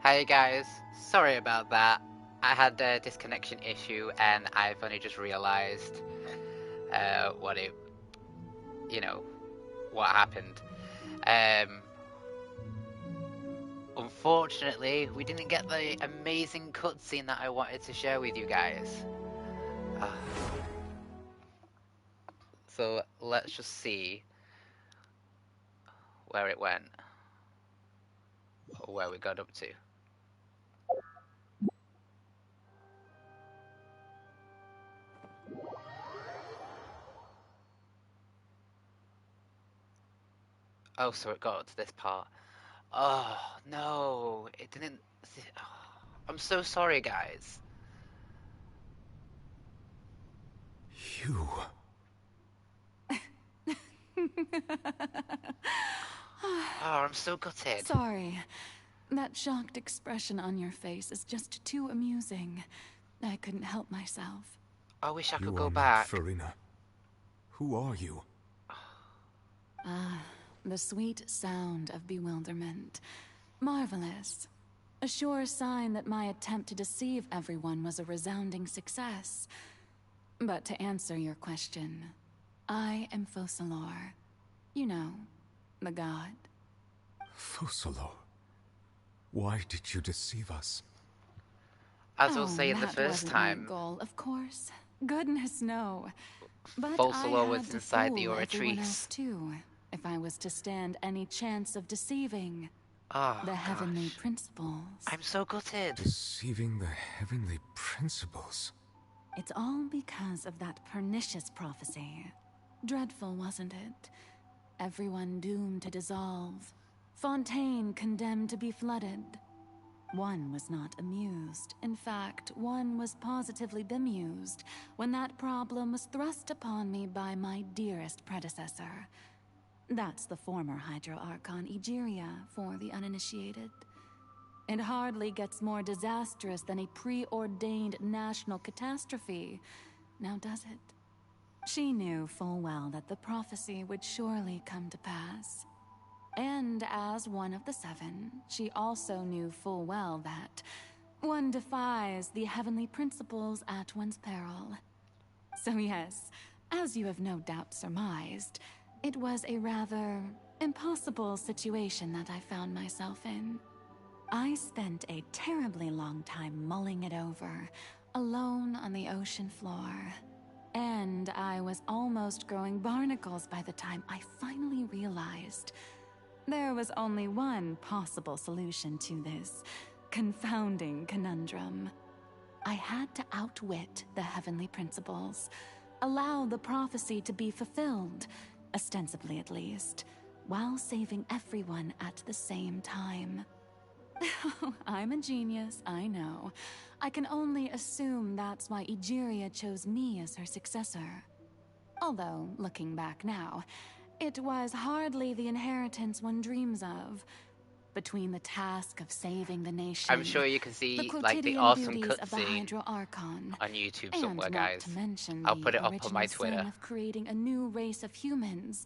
Hi guys, sorry about that. I had a disconnection issue and I've only just realized what it, what happened. Um, Unfortunately, we didn't get the amazing cutscene that I wanted to share with you guys. Ah. So let's just see where it went, or where we got up to. Oh, so it got up to this part. Oh, no, it didn't. I'm so sorry, guys. You... Oh, I'm so gutted. Sorry. That shocked expression on your face is just too amusing. I couldn't help myself. I wish I could You go are back. not Farina. Who are you? Ah, the sweet sound of bewilderment. Marvelous. A sure sign that my attempt to deceive everyone was a resounding success. But to answer your question, I am Focalor. You know, the god. Focalor. Why did you deceive us? As I was saying the that first wasn't time, my goal, of course. Goodness, no. But Focalor I was had to inside the fool everyone else AR60. too, if I was to stand any chance of deceiving Oh, the heavenly gosh. principles. I'm so gutted. Deceiving the heavenly principles. It's all because of that pernicious prophecy. Dreadful, wasn't it? Everyone doomed to dissolve. Fontaine condemned to be flooded. One was not amused. In fact, one was positively bemused when that problem was thrust upon me by my dearest predecessor. That's the former Hydro-Archon Egeria for the uninitiated. It hardly gets more disastrous than a preordained national catastrophe, now does it? She knew full well that the prophecy would surely come to pass. And as one of the seven, she also knew full well that one defies the heavenly principles at one's peril. So yes, as you have no doubt surmised, it was a rather impossible situation that I found myself in. I spent a terribly long time mulling it over, alone on the ocean floor. And I was almost growing barnacles by the time I finally realized there was only one possible solution to this confounding conundrum. I had to outwit the heavenly principles, allow the prophecy to be fulfilled, ostensibly at least, while saving everyone at the same time. I'm a genius, I know. I can only assume that's why Egeria chose me as her successor. Although, looking back now, it was hardly the inheritance one dreams of. Between the task of saving the nation, I'm sure you can see the like the quotidian awesome duties of the cutscene Hydro-Archon, on YouTube and somewhere, not guys. to mention I'll the put it up on my original sin Twitter. of creating a new race of humans,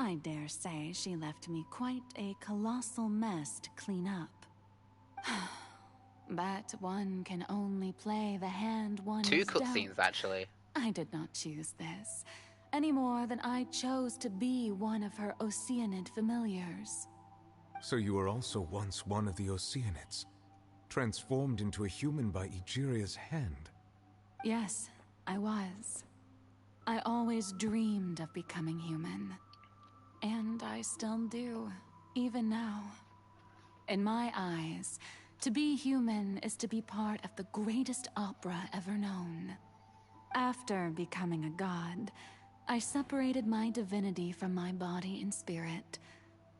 I dare say she left me quite a colossal mess to clean up. But one can only play the hand one Two is cutscenes, dealt. actually. I did not choose this, any more than I chose to be one of her Oceanid familiars. So you were also once one of the Oceanids, transformed into a human by Egeria's hand. Yes, I was. I always dreamed of becoming human. And I still do, even now. In my eyes, to be human is to be part of the greatest opera ever known. After becoming a god, I separated my divinity from my body and spirit,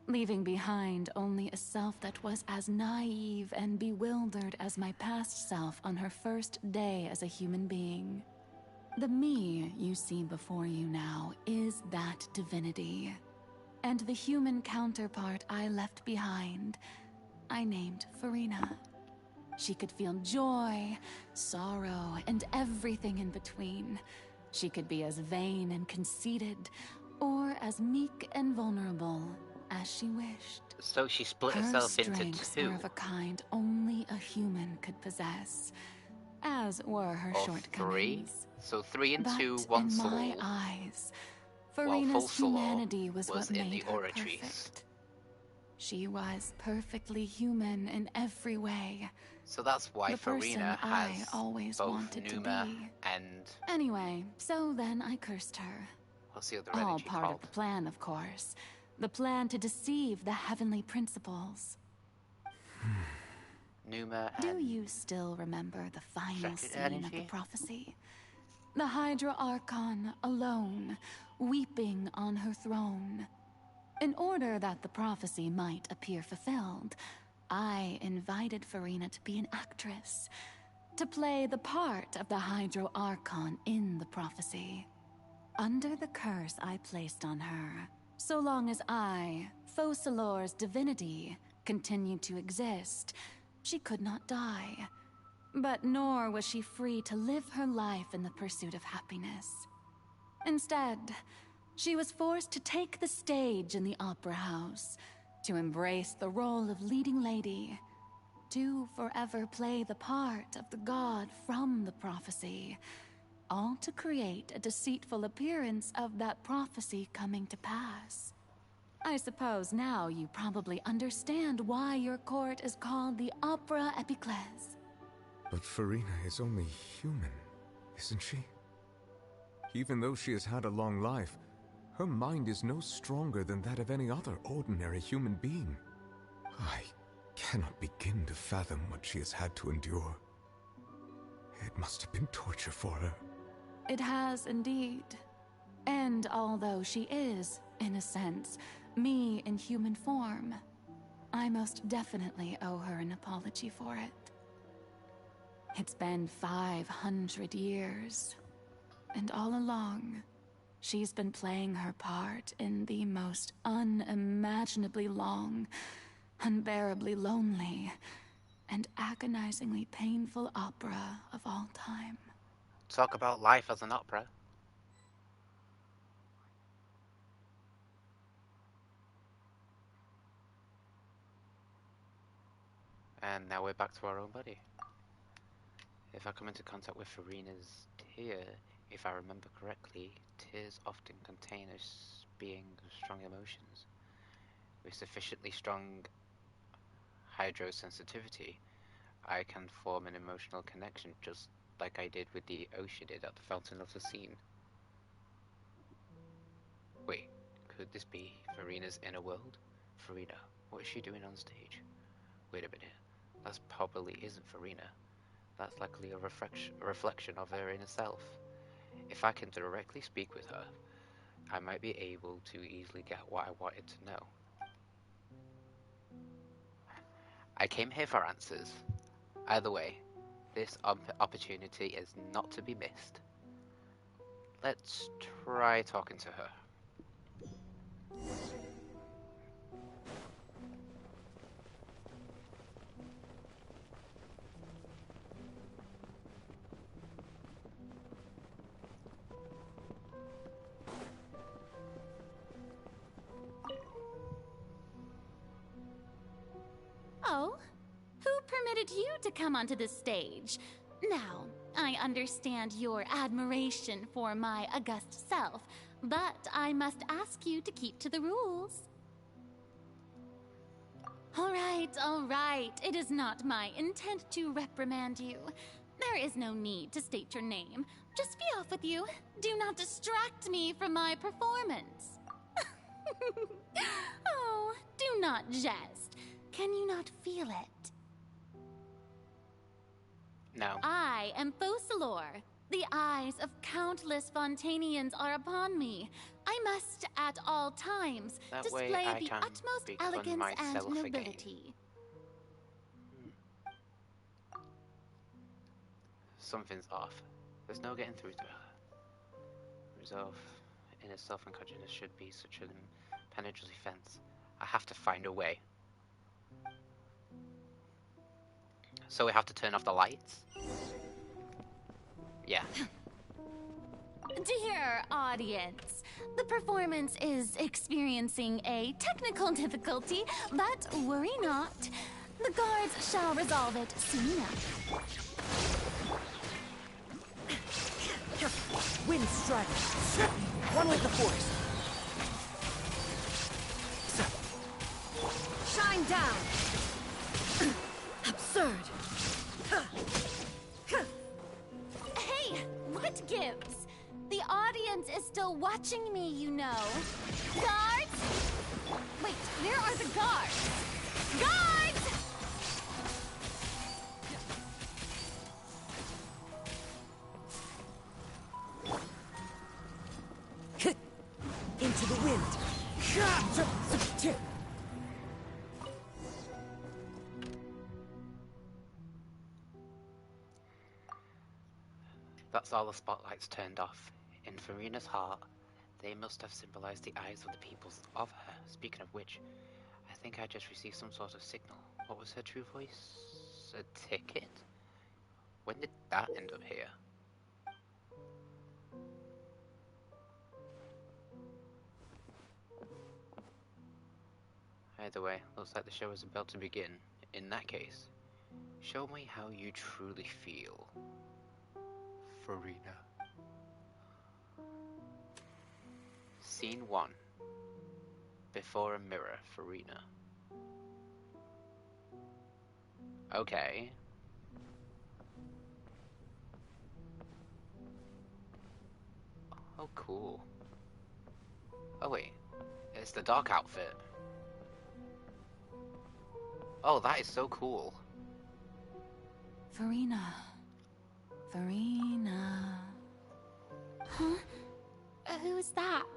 leaving behind only a self that was as naive and bewildered as my past self on her first day as a human being. The me you see before you now is that divinity. And the human counterpart I left behind, I named Farina. She could feel joy, sorrow, and everything in between. She could be as vain and conceited, or as meek and vulnerable, as she wished. So she split Her herself into strengths two. were of a kind only a human could possess, as were her Or three. shortcomings. So 3 and 2, But one in my soul. eyes, While Farina's Focalor humanity was was what in made the her oratories. perfect. She was perfectly human in every way. So that's why The person Farina I has always both wanted to Numa be. and Anyway, so then I cursed her. what's the other All energy part called? of the plan, of course. The plan to deceive the heavenly principles. Numa Do and you still remember the final second scene of the energy? prophecy? The Hydra Archon, alone, weeping on her throne. In order that the prophecy might appear fulfilled, I invited Farina to be an actress, to play the part of the Hydro Archon in the prophecy. Under the curse I placed on her, so long as I, Focalor's divinity, continued to exist, she could not die. But nor was she free to live her life in the pursuit of happiness. Instead, she was forced to take the stage in the opera house, to embrace the role of leading lady, to forever play the part of the god from the prophecy, all to create a deceitful appearance of that prophecy coming to pass. I suppose now you probably understand why your court is called the Opera Epiclese. But Farina is only human, isn't she? Even though she has had a long life, her mind is no stronger than that of any other ordinary human being. I cannot begin to fathom what she has had to endure. It must have been torture for her. It has indeed. And although she is, in a sense, me in human form, I most definitely owe her an apology for it. It's been 500 years, and all along, she's been playing her part in the most unimaginably long, unbearably lonely, and agonizingly painful opera of all time. Talk about life as an opera. And now we're back to our own body. If I come into contact with Farina's tear, if I remember correctly, tears often contain a being of strong emotions. With sufficiently strong hydrosensitivity, I can form an emotional connection just like I did with the ocean did at the Fountain of the Scene. Wait, could this be Farina's inner world? Farina, what is she doing on stage? Wait a minute, that probably isn't Farina. That's likely a reflection of her inner self. If I can directly speak with her, I might be able to easily get what I wanted to know. I came here for answers. Either way, this opportunity is not to be missed. Let's try talking to her. Oh? Who permitted you to come onto the stage? Now, I understand your admiration for my august self, but I must ask you to keep to the rules. All right. It is not my intent to reprimand you. There is no need to state your name. Just be off with you. Do not distract me from my performance. Oh, do not jest. Can you not feel it? No. I am Focalor. The eyes of countless Fontainians are upon me. I must, at all times, That display way I the can utmost become elegance and myself again. nobility. Something's off. There's no getting through to her. Resolve, inner self and consciousness should be such an impenetrable fence. I have to find a way. So we have to turn off the lights? Yeah. Dear audience, the performance is experiencing a technical difficulty, but worry not. The guards shall resolve it soon enough. Wind strike. One with the force. Shine down. Absurd. Hey, what gives? The audience is still watching me, you know. Guards! Wait, where are the guards? Guards! Into the wind. That's all the spotlights turned off. In Farina's heart, they must have symbolized the eyes of the peoples of her. Speaking of which, I think I just received some sort of signal. What was her true voice? A ticket? When did that end up here? Either way, looks like the show is about to begin. In that case, show me how you truly feel, Farina. Scene 1. Before a mirror, Farina. Okay. Oh, cool. Oh wait, it's the dark outfit. Oh, that is so cool. Farina. Farina. Huh? Who's that?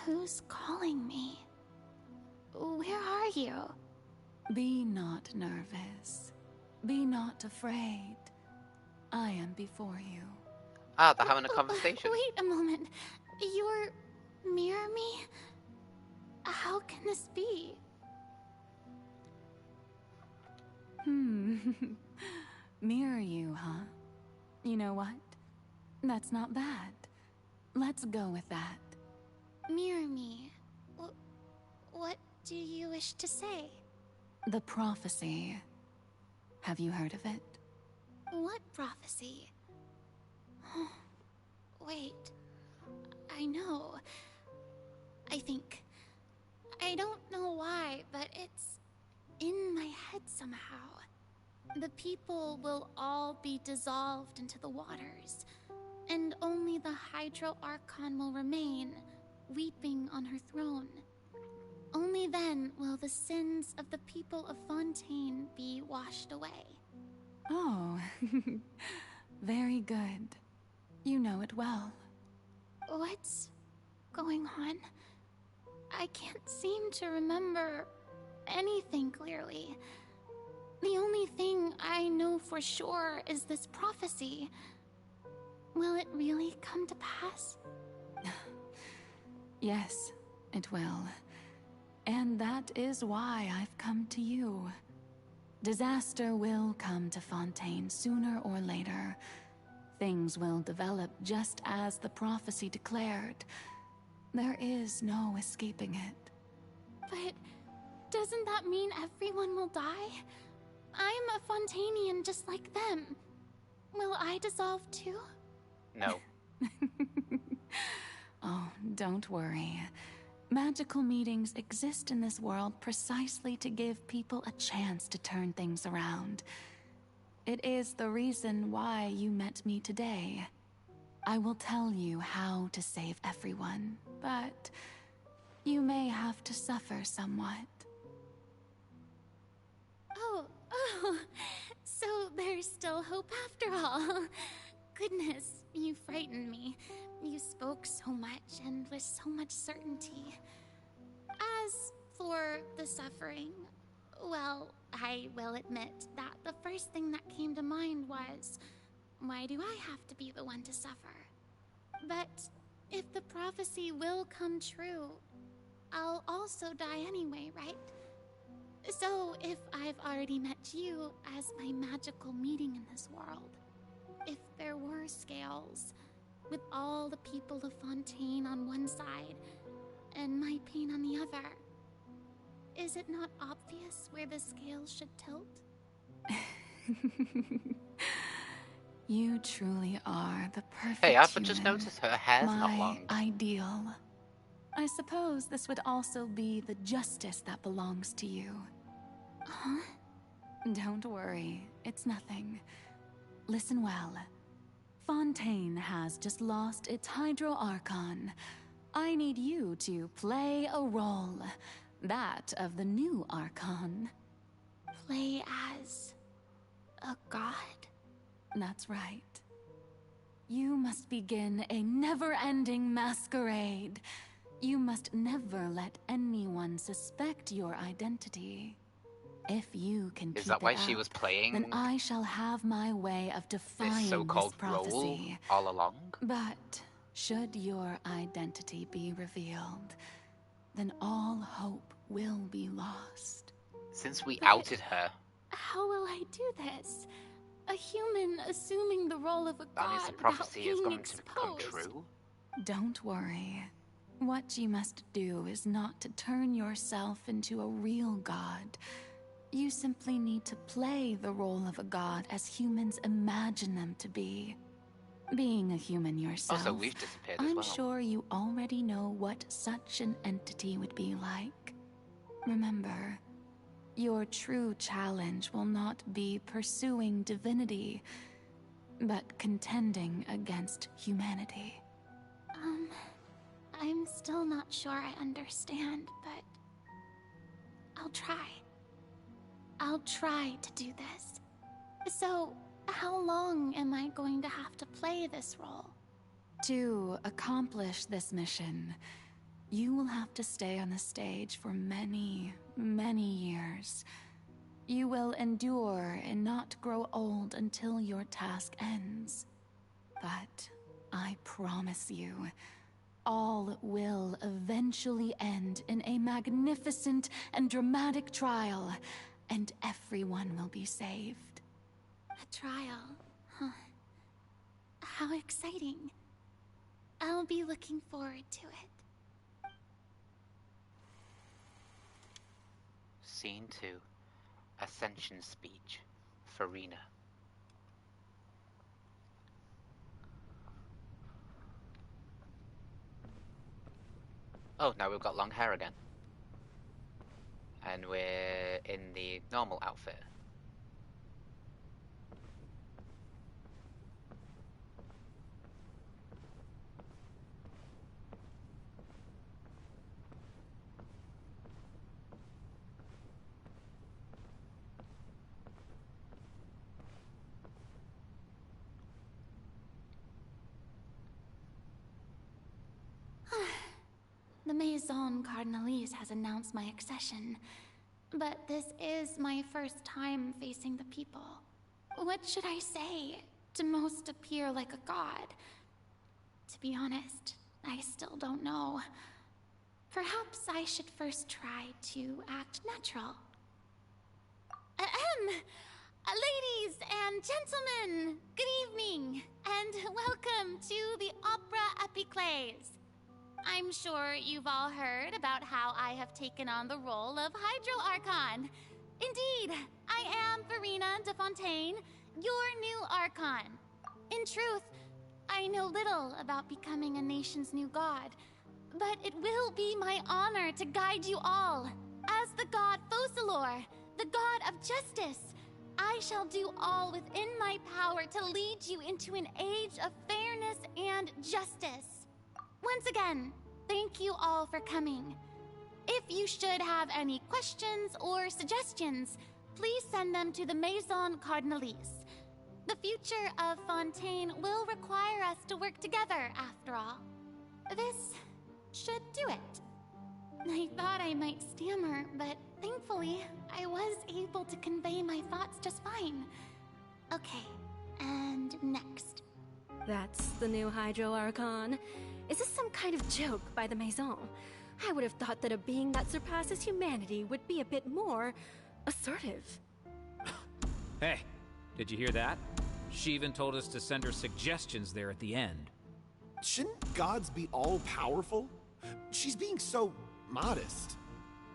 Who's calling me? Where are you? Be not nervous. Be not afraid. I am before you. Ah, they're having a conversation. Wait a moment. You're mirror me? How can this be? Mirror you, huh? You know what? That's not bad. Let's go with that. Mirror me. What do you wish to say? The prophecy. Have you heard of it? What prophecy? Wait. I know. I think. I don't know why, but it's in my head somehow. The people will all be dissolved into the waters, and only the Hydro Archon will remain, weeping on her throne. Only then will the sins of the people of Fontaine be washed away. Oh, very good. You know it well. What's going on? I can't seem to remember anything clearly. The only thing I know for sure is this prophecy. Will it really come to pass? Yes, it will. And that is why I've come to you. Disaster will come to Fontaine sooner or later. Things will develop just as the prophecy declared. There is no escaping it. But doesn't that mean everyone will die? I'm a Fontainian just like them. Will I dissolve too? No. Oh, don't worry. Magical meetings exist in this world precisely to give people a chance to turn things around. It is the reason why you met me today. I will tell you how to save everyone, but you may have to suffer somewhat. Oh, so there's still hope after all. Goodness, you frightened me. You spoke so much and with so much certainty. As for the suffering, well, I will admit that the first thing that came to mind was, why do I have to be the one to suffer? But if the prophecy will come true, I'll also die anyway, right? So if I've already met you as my magical meeting in this world, if there were scales, with all the people of Fontaine on one side and my pain on the other. Is it not obvious where the scales should tilt? You truly are the perfect Hey, I've human. just noticed her hair's not My long. ideal. I suppose this would also be the justice that belongs to you. Huh? Don't worry, it's nothing. Listen well. Fontaine has just lost its Hydro Archon. I need you to play a role. That of the new Archon. Play as a god? That's right. You must begin a never-ending masquerade. You must never let anyone suspect your identity. If you can keep Is that why it she up, was playing then I shall have my way of defying this this so-called role prophecy. all along? But should your identity be revealed, then all hope will be lost. Since we But- outed her, How will I do this? A human assuming the role of a that means god the prophecy without is being going to become exposed. true. Don't worry. What you must do is not to turn yourself into a real god. You simply need to play the role of a god as humans imagine them to be. Being a human yourself, Also, we've disappeared as I'm well. sure you already know what such an entity would be like. Remember, your true challenge will not be pursuing divinity, but contending against humanity. I'm still not sure I understand, but I'll try. I'll try to do this. So, how long am I going to have to play this role? To accomplish this mission, you will have to stay on the stage for many, many years. You will endure and not grow old until your task ends. But I promise you, all will eventually end in a magnificent and dramatic trial, and everyone will be saved. A trial, huh? How exciting. I'll be looking forward to it. Scene 2. Ascension Speech. Farina. Oh, now we've got long hair again. And we're in the normal outfit. The Maison Cardinalise has announced my accession, but this is my first time facing the people. What should I say to most appear like a god? To be honest, I still don't know. Perhaps I should first try to act natural. Ladies and gentlemen, good evening, and welcome to the Opera Epiclese. I'm sure you've all heard about how I have taken on the role of Hydro Archon. Indeed, I am Farina de Fontaine, your new Archon. In truth, I know little about becoming a nation's new god, but it will be my honor to guide you all. As the god Focalor, the god of justice, I shall do all within my power to lead you into an age of fairness and justice. Once again, thank you all for coming. If you should have any questions or suggestions, please send them to the Maison Cardinalise. The future of Fontaine will require us to work together, after all. This should do it. I thought I might stammer, but thankfully, I was able to convey my thoughts just fine. Okay, and next. That's the new Hydro Archon. Is this some kind of joke by the Maison? I would have thought that a being that surpasses humanity would be a bit more assertive. Hey, did you hear that? She even told us to send her suggestions there at the end. shouldn't gods be all-powerful? She's being so modest.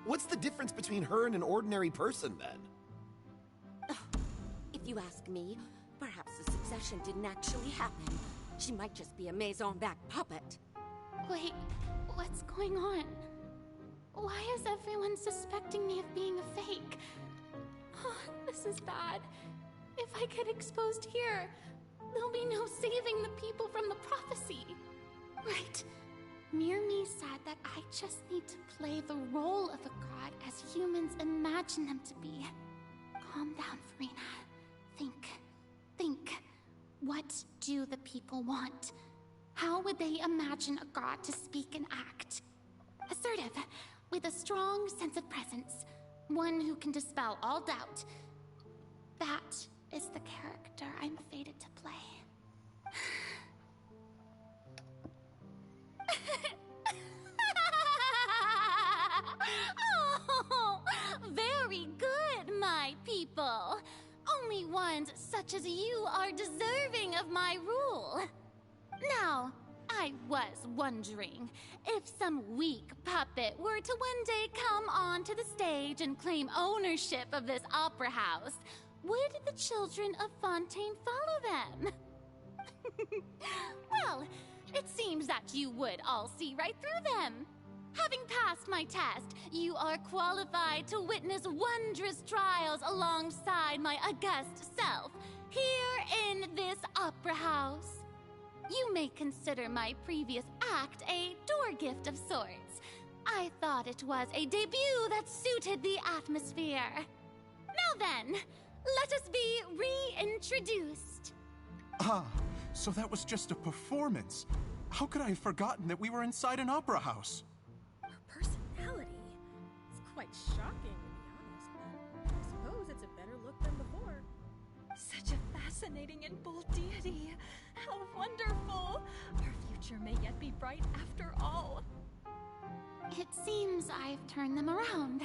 What's the difference between her and an ordinary person, then? If you ask me, perhaps the succession didn't actually happen. She might just be a maison-back puppet. Wait, what's going on? Why is everyone suspecting me of being a fake? Oh, this is bad. If I get exposed here, there'll be no saving the people from the prophecy. Right. Mirmi said that I just need to play the role of a god as humans imagine them to be. Calm down, Farina. Think. What do the people want? How would they imagine a god to speak and act? Assertive, with a strong sense of presence. One who can dispel all doubt. That is the character I'm fated to play. Oh, very good, my people. Only ones such as you are deserving of my rule. Now, I was wondering if some weak puppet were to one day come onto the stage and claim ownership of this opera house, would the children of Fontaine follow them? Well, it seems that you would all see right through them. Having passed my test, you are qualified to witness wondrous trials alongside my august self, here in this opera house. You may consider my previous act a door gift of sorts. I thought it was a debut that suited the atmosphere. Now then, let us be reintroduced. Ah, so that was just a performance. How could I have forgotten that we were inside an opera house? Her personality. It's quite shocking, to be honest, but I suppose it's a better look than before. Such a fascinating and bold deity. How wonderful! Our future may yet be bright after all. It seems I've turned them around.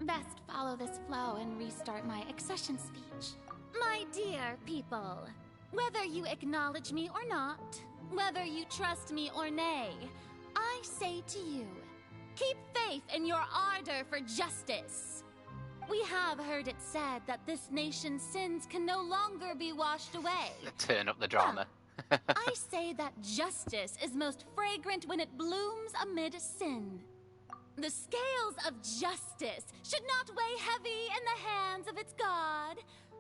Best follow this flow and restart my accession speech. My dear people, whether you acknowledge me or not, whether you trust me or nay, I say to you, keep faith in your ardor for justice. We have heard it said that this nation's sins can no longer be washed away. Turn up the drama. I say that justice is most fragrant when it blooms amid sin. The scales of justice should not weigh heavy in the hands of its God.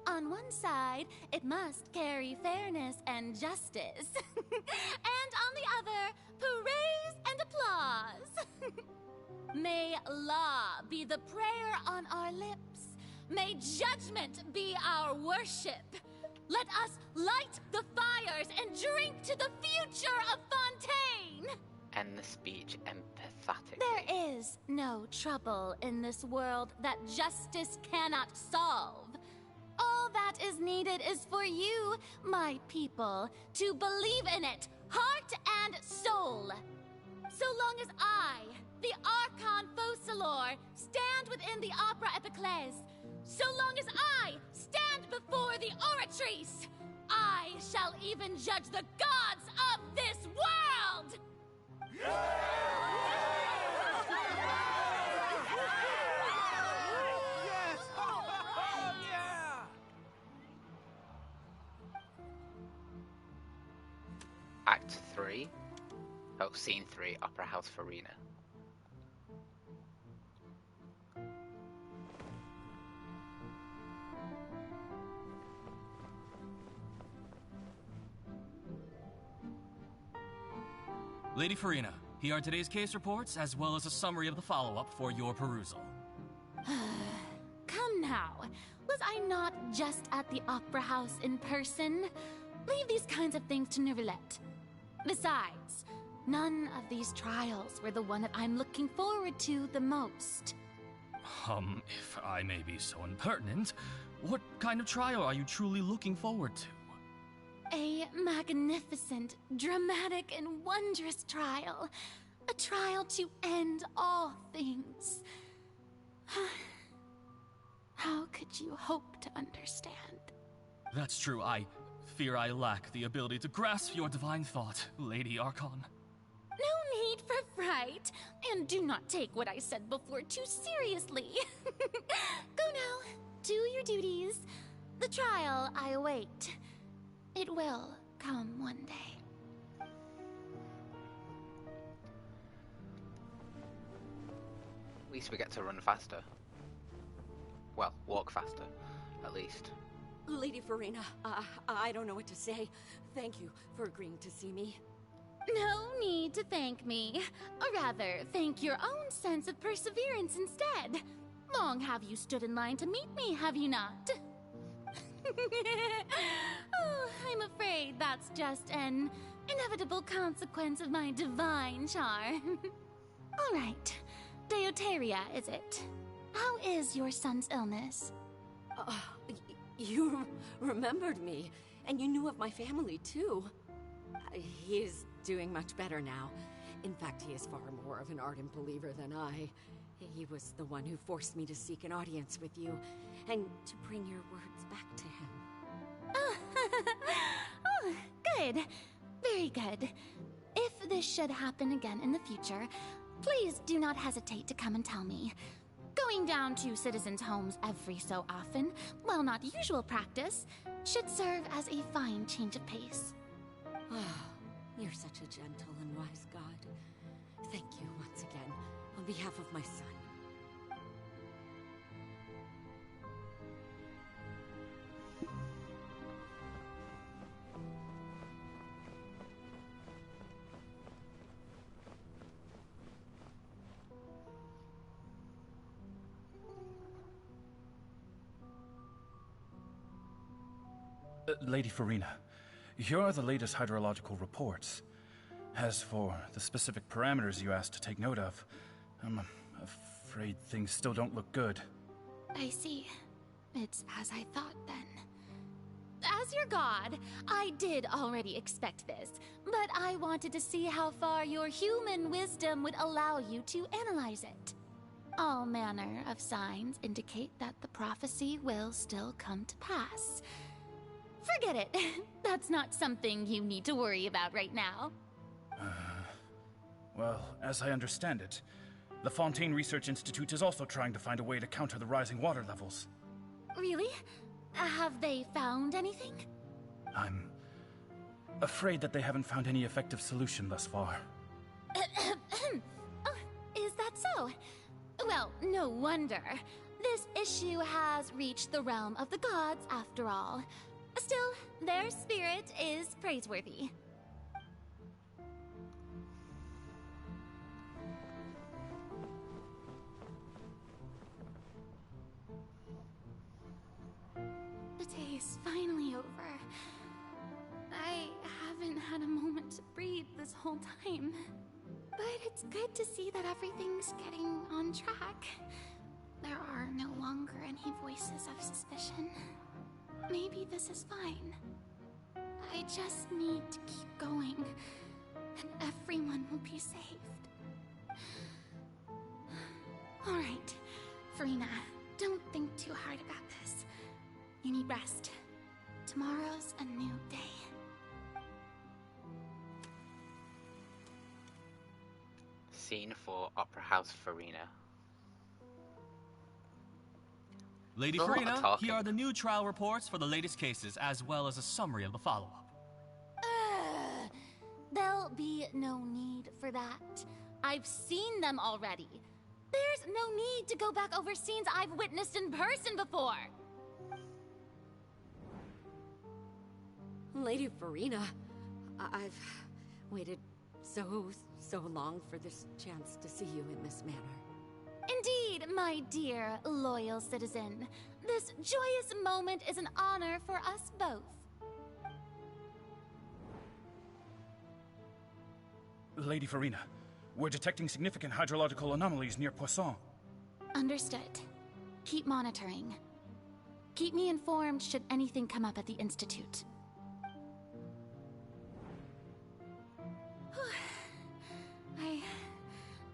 On one side, it must carry fairness and justice. And on the other, praise and applause. May law be the prayer on our lips. May judgment be our worship. Let us light the fires and drink to the future of Fontaine. End the speech empathetically. There is no trouble in this world that justice cannot solve. All that is needed is for you, my people, to believe in it, heart and soul. So long as I, the Archon Focalor, stand within the Opera Epiclese, so long as I stand before the Oratrice, I shall even judge the gods of this world! Act 3. Oh, Scene 3, Opera House Farina. Lady Farina, here are today's case reports, as well as a summary of the follow-up for your perusal. Come now, was I not just at the Opera House in person? Leave these kinds of things to Neuvillette. Besides, none of these trials were the one that I'm looking forward to the most. If I may be so impertinent, what kind of trial are you truly looking forward to? A magnificent, dramatic, and wondrous trial. A trial to end all things. How could you hope to understand? That's true, I fear I lack the ability to grasp your divine thought, Lady Archon. No need for fright, and do not take what I said before too seriously. Go now, do your duties. The trial I await. It will come one day. At least we get to run faster. Well, walk faster, at least. Lady Farina, I don't know what to say. Thank you for agreeing to see me. No need to thank me. Or rather, thank your own sense of perseverance instead. Long have you stood in line to meet me, have you not? Oh, I'm afraid that's just an inevitable consequence of my divine charm. All right. Deoteria, is it? How is your son's illness? You remembered me, and you knew of my family, too. He is doing much better now. In fact, he is far more of an ardent believer than I. He was the one who forced me to seek an audience with you, and to bring your words back to him. Oh, good. Very good. If this should happen again in the future, please do not hesitate to come and tell me. Going down to citizens' homes every so often, while not usual practice, should serve as a fine change of pace. You're such a gentle and wise god. Thank you once again, on behalf of my son. Lady Farina, here are the latest hydrological reports. As for the specific parameters you asked to take note of, I'm afraid things still don't look good. I see. It's as I thought, then. As your god, I did already expect this, but I wanted to see how far your human wisdom would allow you to analyze it. All manner of signs indicate that the prophecy will still come to pass. Forget it. That's not something you need to worry about right now. Well, as I understand it, the Fontaine Research Institute is also trying to find a way to counter the rising water levels. Really? Have they found anything? I'm afraid that they haven't found any effective solution thus far. Oh, is that so? Well, no wonder. This issue has reached the realm of the gods, after all. Still, their spirit is praiseworthy. The day is finally over. I haven't had a moment to breathe this whole time. But it's good to see that everything's getting on track. There are no longer any voices of suspicion. Maybe this is fine. I just need to keep going, and everyone will be saved. Alright, Farina, don't think too hard about this. You need rest. Tomorrow's a new day. Scene for Opera House Farina. Lady There's a lot of Farina, talking. here are the new trial reports for the latest cases, as well as a summary of the follow-up. There'll be no need for that. I've seen them already. There's no need to go back over scenes I've witnessed in person before. Lady Farina, I've waited so long for this chance to see you in this manner. Indeed, my dear, loyal citizen. This joyous moment is an honor for us both. Lady Farina, we're detecting significant hydrological anomalies near Poisson. Understood. Keep monitoring. Keep me informed should anything come up at the Institute. I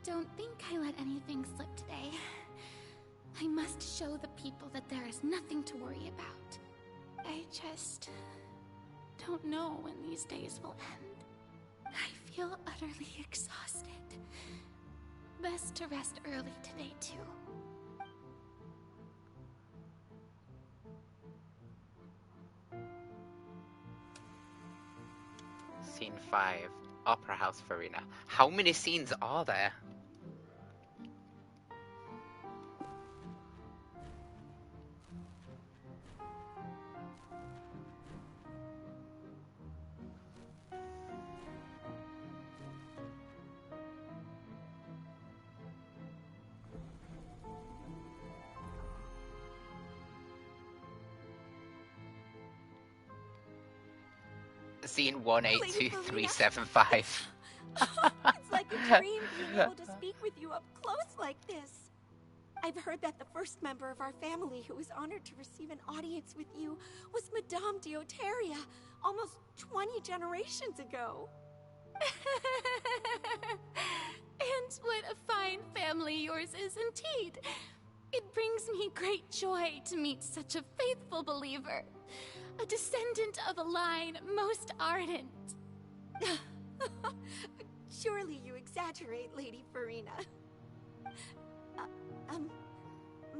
don't think I let anything slip today. I must show the people that there is nothing to worry about. I just don't know when these days will end. I feel utterly exhausted. Best to rest early today, too. Scene 5. Opera House, Farina. How many scenes are there? Scene 182375. It's like a dream being able to speak with you up close like this. I've heard that the first member of our family who was honored to receive an audience with you was Madame Deoteria, almost 20 generations ago. And what a fine family yours is indeed. It brings me great joy to meet such a faithful believer. A descendant of a line most ardent. Surely you exaggerate, Lady Farina.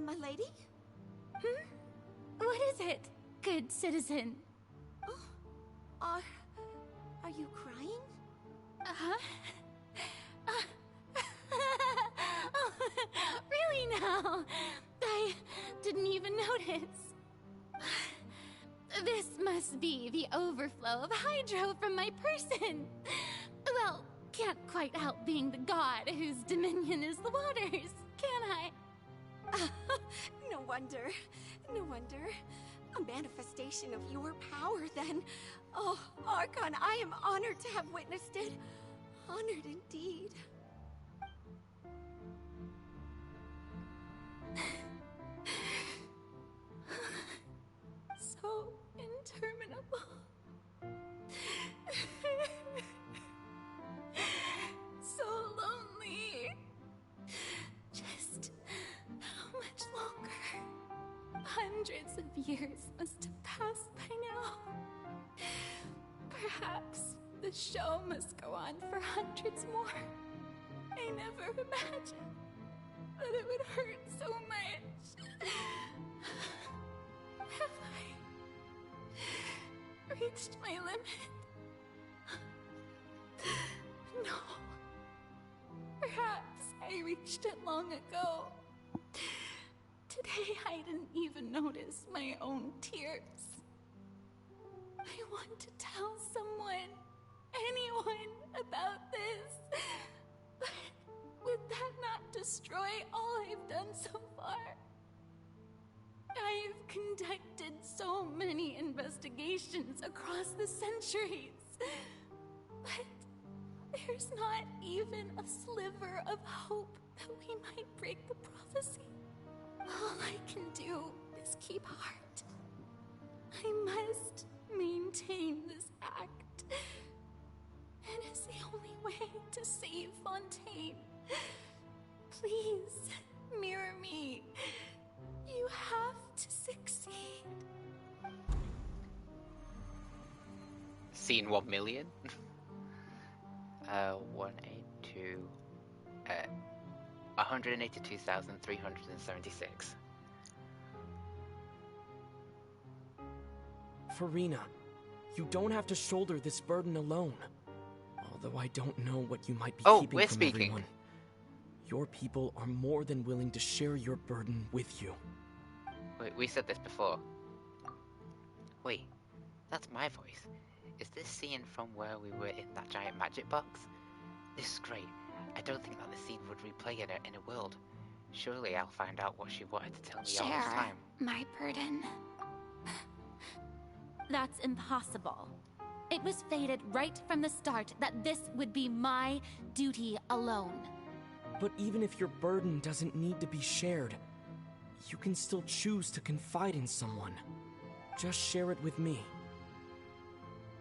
My lady? What is it, good citizen? Are you crying? Oh, really now? I didn't even notice. This must be the overflow of hydro from my person. Well, can't quite help being the god whose dominion is the waters, can I? No wonder. No wonder. A manifestation of your power, then. Oh, Archon, I am honored to have witnessed it. Honored indeed. So interminable. So lonely. Just how much longer? Hundreds of years must have passed by now. Perhaps the show must go on for hundreds more. I never imagined that it would hurt so much. Have I reached my limit? No. Perhaps I reached it long ago. Today I didn't even notice my own tears. I want to tell someone, anyone, about this. But would that not destroy all I've done so far? I've conducted so many investigations across the centuries, but there's not even a sliver of hope that we might break the prophecy. All I can do is keep heart. I must maintain this act. It is the only way to save Fontaine. Please, mirror me. You have to succeed. Scene 1 million. 182,376. Farina, you don't have to shoulder this burden alone. Although I don't know what you might be keeping we're from speaking. everyone. Your people are more than willing to share your burden with you. Wait, we said this before. Wait, that's my voice. Is this scene from where we were in that giant magic box? This is great. I don't think that the scene would replay in a world. Surely I'll find out what she wanted to tell me all this Share time. my burden. That's impossible. It was fated right from the start that this would be my duty alone. But even if your burden doesn't need to be shared, you can still choose to confide in someone. Just share it with me.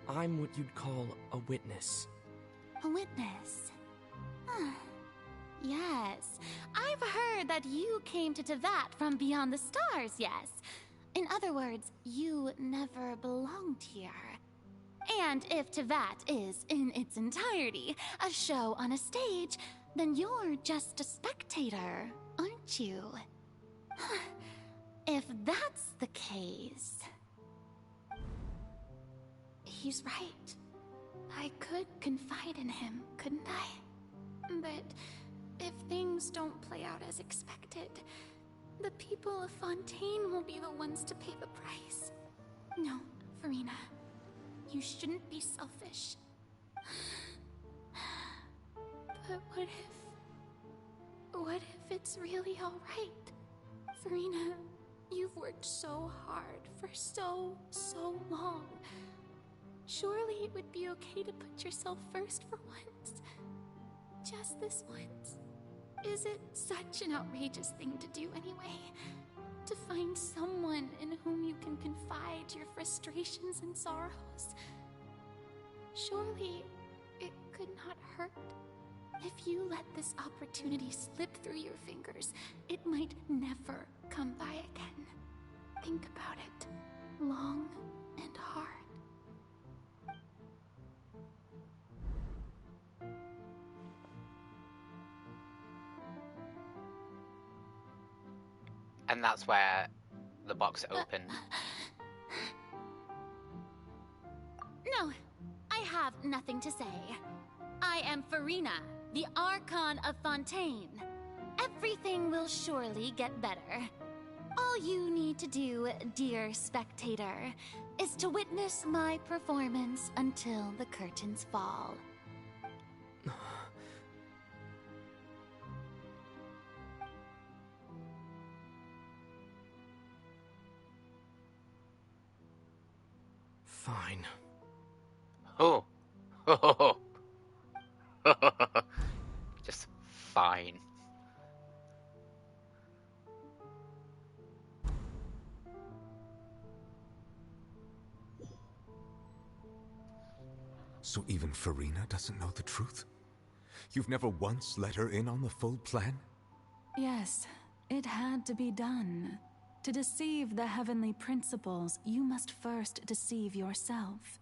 I'm what you'd call a witness. A witness? Yes, I've heard that you came to Tevat from beyond the stars, yes. In other words, you never belonged here. And if Tevat is, in its entirety, a show on a stage, then you're just a spectator, aren't you? If that's the case... He's right. I could confide in him, couldn't I? But if things don't play out as expected, the people of Fontaine will be the ones to pay the price. No, Farina. You shouldn't be selfish. But what if it's really alright? Farina, you've worked so hard for so long. Surely it would be okay to put yourself first for once. Just this once. Is it such an outrageous thing to do anyway? To find someone in whom you can confide your frustrations and sorrows? Surely it could not hurt. If you let this opportunity slip through your fingers, it might never come by again. Think about it long and hard. And that's where the box opened. No, I have nothing to say. I am Farina, the Archon of Fontaine. Everything will surely get better. All you need to do, dear spectator, is to witness my performance until the curtains fall. Fine. Oh. Just fine. So even Farina doesn't know the truth? You've never once let her in on the full plan? Yes, it had to be done. To deceive the heavenly principles, you must first deceive yourself.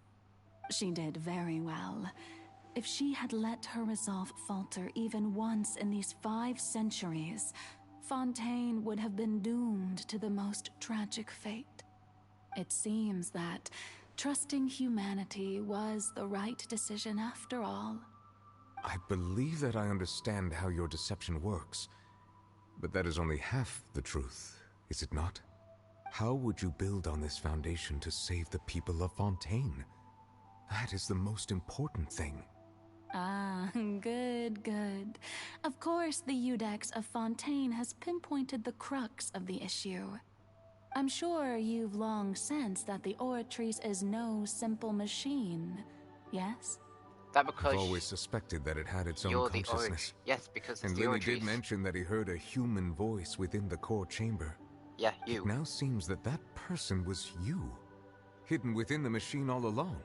She did very well. If she had let her resolve falter even once in these 5 centuries, Fontaine would have been doomed to the most tragic fate. It seems that trusting humanity was the right decision after all. I believe that I understand how your deception works, but that is only half the truth, is it not? How would you build on this foundation to save the people of Fontaine? That is the most important thing. Ah, good. Of course, the Iudex of Fontaine has pinpointed the crux of the issue. I'm sure you've long sensed that the Oratrice is no simple machine, yes? That because I've always suspected that it had its own you're the consciousness. Yes, because it's and the Lily did Oratrice. mention that he heard a human voice within the core chamber. Yeah, you. It now seems that that person was you, hidden within the machine all along.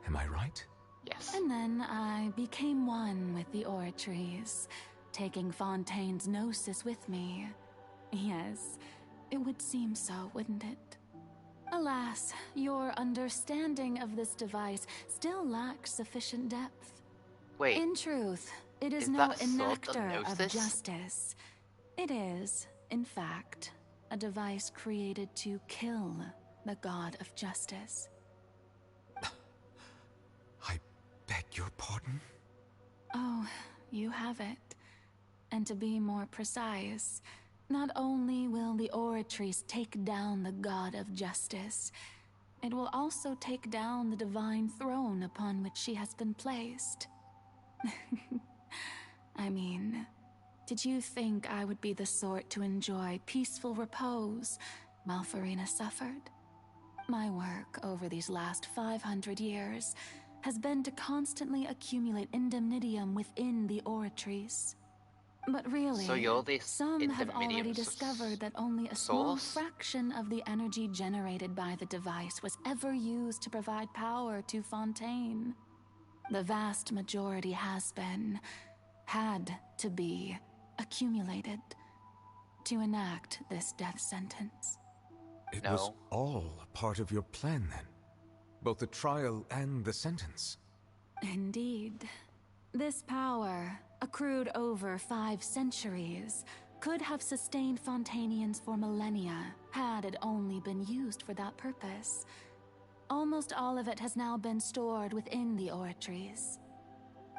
Am I right? Yes. And then I became one with the Oratrice, taking Fontaine's gnosis with me. Yes, it would seem so, wouldn't it? Alas, your understanding of this device still lacks sufficient depth. Wait. In truth, it is is no that sword the enactor of Gnosis? justice. It is, in fact, a device created to kill the god of justice. I beg your pardon? Oh, you have it. And to be more precise, not only will the Oratrice take down the god of justice, it will also take down the divine throne upon which she has been placed. I mean, did you think I would be the sort to enjoy peaceful repose while Farina suffered? My work over these last 500 years has been to constantly accumulate indemnitium within the Oratrice. But really, So you're this some have already indemnitium discovered that only a small source? fraction of the energy generated by the device was ever used to provide power to Fontaine. The vast majority had to be, accumulated to enact this death sentence. It No. was all part of your plan, then? both the trial and the sentence. Indeed. This power, accrued over 5 centuries, could have sustained Fontainians for millennia, had it only been used for that purpose. Almost all of it has now been stored within the oratories.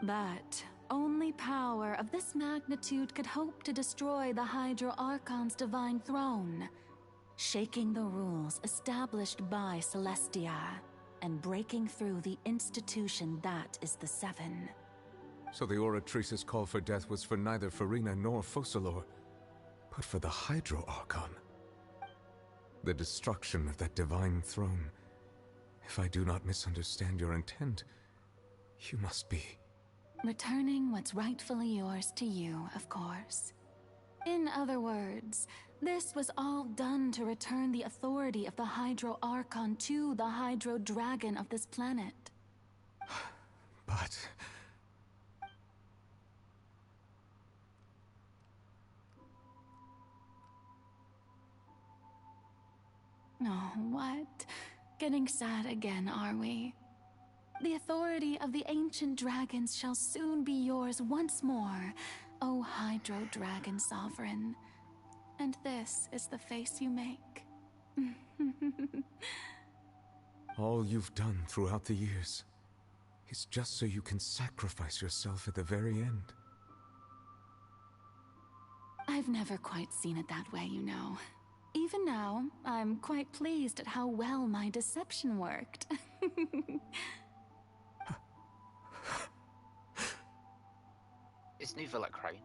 But only power of this magnitude could hope to destroy the Hydro Archon's divine throne, shaking the rules established by Celestia, and breaking through the institution that is the Seven. So the Oratrice's call for death was for neither Farina nor Focalor, but for the Hydro Archon. The destruction of that divine throne. If I do not misunderstand your intent, you must be... Returning what's rightfully yours to you, of course. In other words, this was all done to return the authority of the Hydro Archon to the Hydro Dragon of this planet. But... Oh, what? Getting sad again, are we? The authority of the ancient dragons shall soon be yours once more, O Hydro Dragon Sovereign. And this is the face you make. All you've done throughout the years is just so you can sacrifice yourself at the very end. I've never quite seen it that way, you know. Even now, I'm quite pleased at how well my deception worked. Is Nuvilla crying?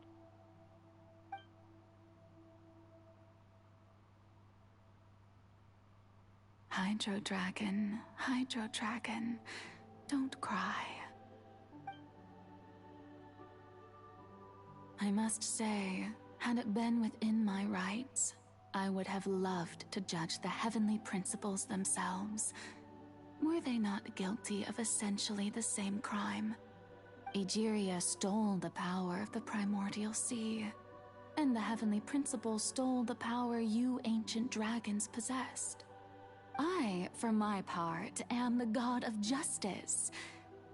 Hydro Dragon, don't cry. I must say, had it been within my rights, I would have loved to judge the heavenly principles themselves. Were they not guilty of essentially the same crime? Egeria stole the power of the primordial sea, and the heavenly principles stole the power you ancient dragons possessed. I, for my part, am the god of justice.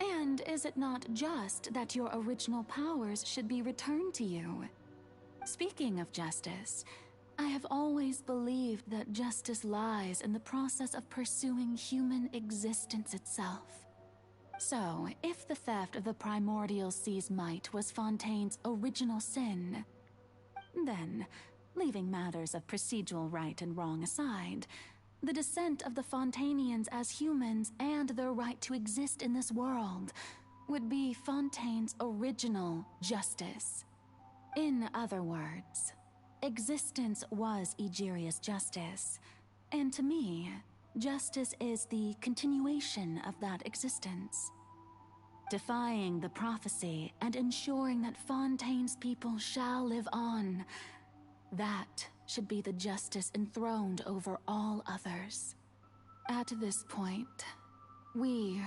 And is it not just that your original powers should be returned to you? Speaking of justice, I have always believed that justice lies in the process of pursuing human existence itself. So, if the theft of the primordial sea's might was Fontaine's original sin, then, leaving matters of procedural right and wrong aside, the descent of the Fontainians as humans and their right to exist in this world would be Fontaine's original justice. In other words, existence was Egeria's justice, and to me, justice is the continuation of that existence. Defying the prophecy and ensuring that Fontaine's people shall live on, that should be the justice enthroned over all others. At this point, we,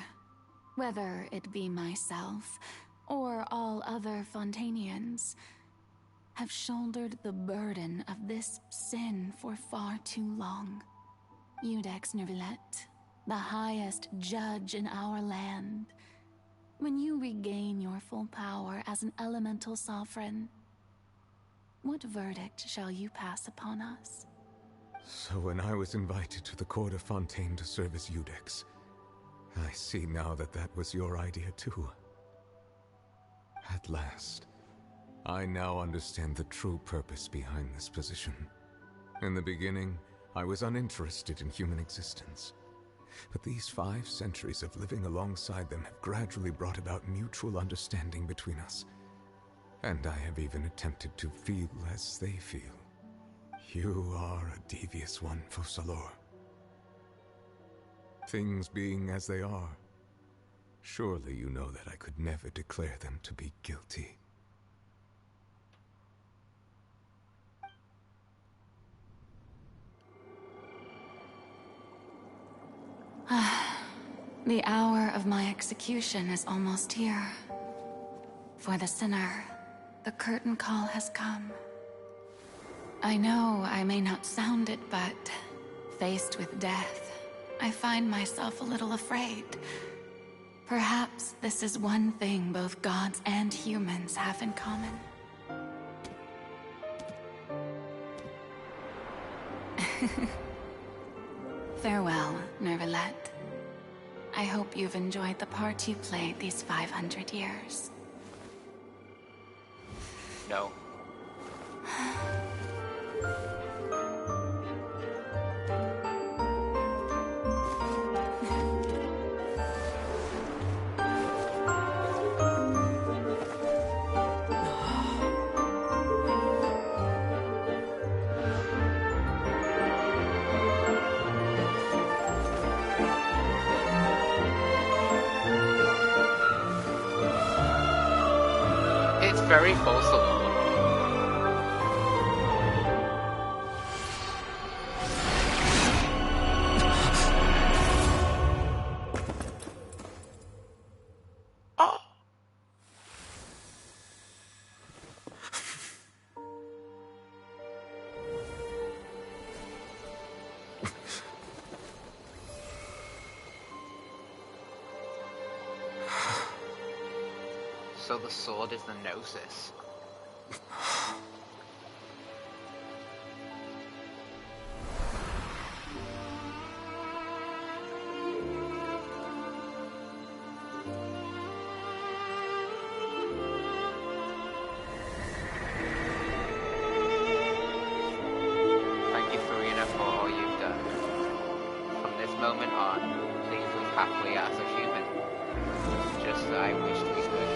whether it be myself or all other Fontainians, have shouldered the burden of this sin for far too long. Iudex Nervillet, the highest judge in our land, when you regain your full power as an elemental sovereign, what verdict shall you pass upon us? So when I was invited to the court of Fontaine to serve as Iudex, I see now that that was your idea too. At last, I now understand the true purpose behind this position. In the beginning, I was uninterested in human existence. But these 5 centuries of living alongside them have gradually brought about mutual understanding between us. And I have even attempted to feel as they feel. You are a devious one, Focalor. Things being as they are, surely you know that I could never declare them to be guilty. The hour of my execution is almost here. For the sinner, the curtain call has come. I know I may not sound it, but faced with death, I find myself a little afraid. Perhaps this is one thing both gods and humans have in common. Farewell, Nervalette. I hope you've enjoyed the part you played these 500 years. No. It's very wholesome. Oh. So the sword is the Gnosis. Thank you, Farina, for all you've done. From this moment on, please live happily as a human. Just as I wished we could.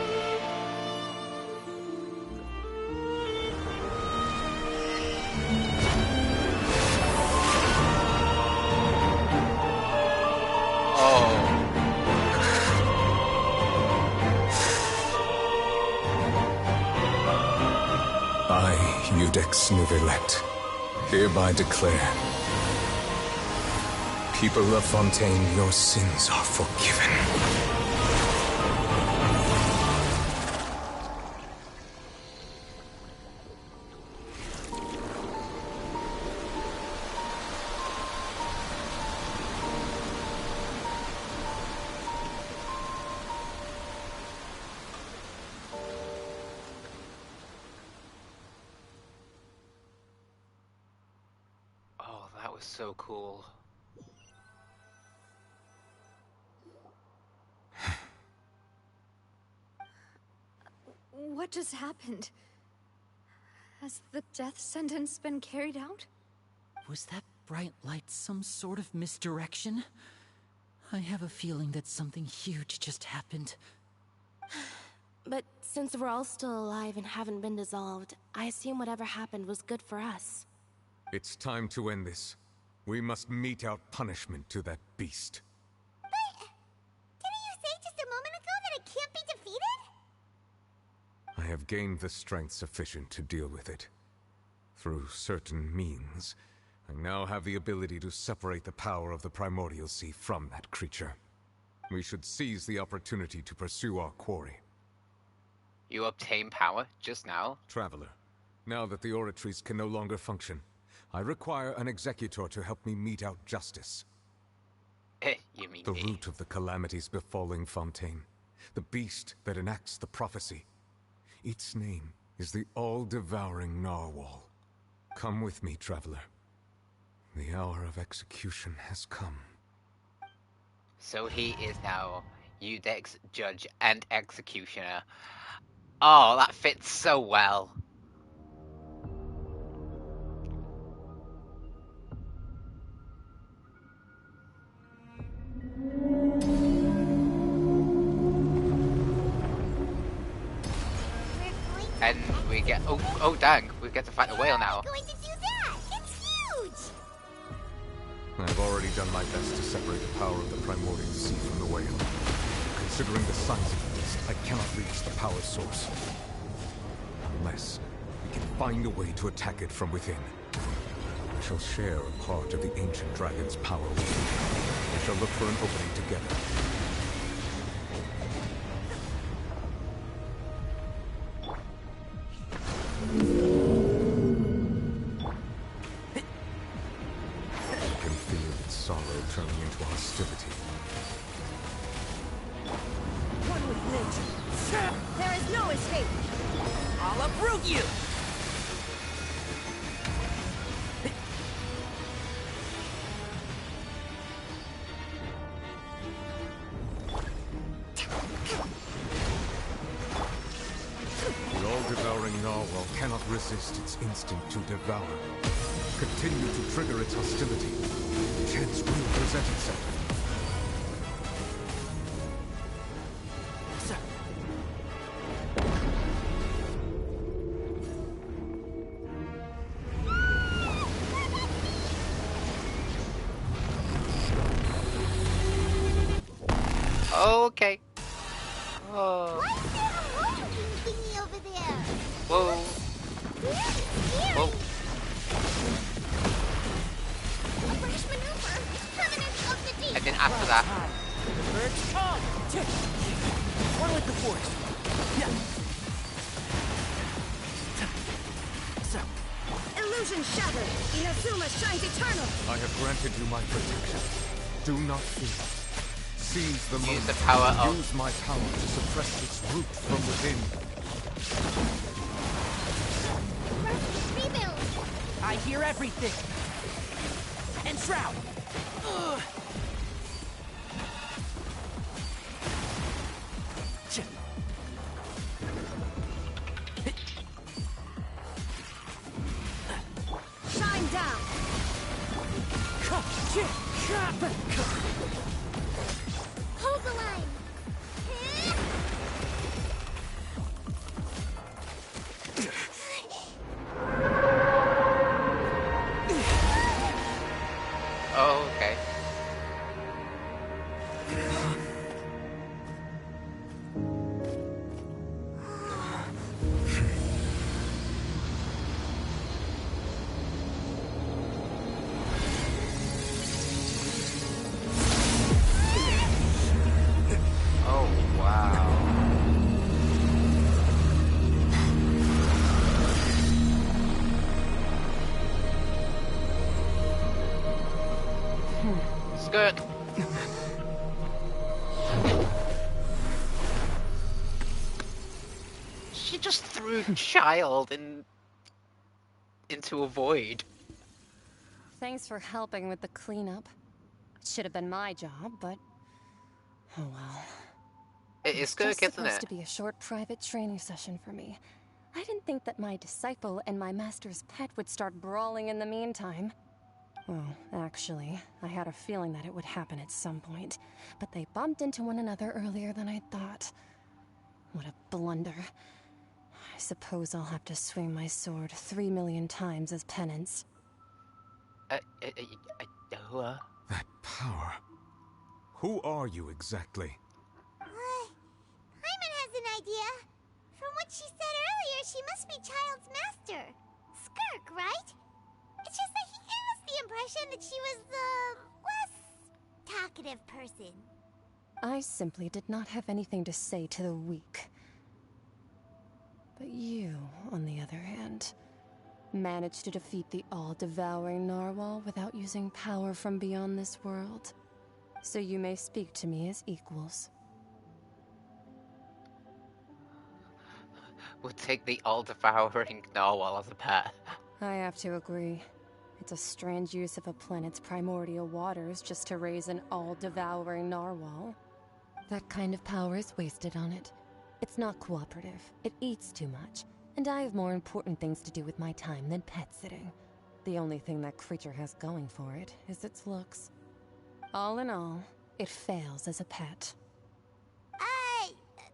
I, Eudex Nervalette, hereby declare, people of Fontaine, your sins are forgiven. Oh, that was so cool. What just happened? Has the death sentence been carried out? Was that bright light some sort of misdirection? I have a feeling that something huge just happened. But since we're all still alive and haven't been dissolved, I assume whatever happened was good for us. It's time to end this. We must mete out punishment to that beast. Didn't you say just a moment ago that it can't be defeated? I have gained the strength sufficient to deal with it. Through certain means, I now have the ability to separate the power of the Primordial Sea from that creature. We should seize the opportunity to pursue our quarry. You obtain power just now? Traveler, now that the oratories can no longer function, I require an executor to help me mete out justice. You mean the me? root of the calamities befalling Fontaine, the beast that enacts the prophecy. Its name is the all-devouring Narwhal. Come with me, traveler. The hour of execution has come. So he is now Eudex, Judge, and Executioner. Oh, that fits so well. And we get oh dang, we get to fight the whale now. Going to do that? It's huge! I've already done my best to separate the power of the Primordial Sea from the whale. Considering the size of the beast, I cannot reach the power source. Unless we can find a way to attack it from within. We shall share a part of the ancient dragon's power with you. We shall look for an opening together. I can feel its sorrow turning into I'll uproot you! The all-devouring narwhal cannot resist its instinct to devour. Continue to trigger its hostility. Chance will present itself. Sir. Okay. Oh. Thingy over there. Whoa. Whoa. A fresh maneuver. Permanence of the deep. I didn't ask for that. Birds come! One with the force. Yeah. So. Illusion shattered. Inazuma shines eternal. I have granted you my protection. Do not fear. Seize the moment. Use the power of... Use my power to suppress its root from within. Rebuild. I hear everything. And Shroud. Shine down. Hold the line. Oh, okay. Oh, wow. Skirt. She just threw child into a void. Thanks for helping with the cleanup. It should have been my job, but oh well. It is Skirk, just isn't supposed it? to be a short private training session for me. I didn't think that my disciple and my master's pet would start brawling in the meantime. Well, actually, I had a feeling that it would happen at some point, but they bumped into one another earlier than I thought. What a blunder. I suppose I'll have to swing my sword 3 million times as penance. That power. Who are you exactly? Hyman has an idea. From what she said earlier, she must be Child's master. Skirk, right? It's just that he has the impression that she was the less talkative person. I simply did not have anything to say to the weak. But you, on the other hand, managed to defeat the all-devouring narwhal without using power from beyond this world. So you may speak to me as equals. We'll take the all-devouring narwhal as a pet. I have to agree. It's a strange use of a planet's primordial waters just to raise an all-devouring narwhal. That kind of power is wasted on it. It's not cooperative. It eats too much. And I have more important things to do with my time than pet sitting. The only thing that creature has going for it is its looks. All in all, it fails as a pet.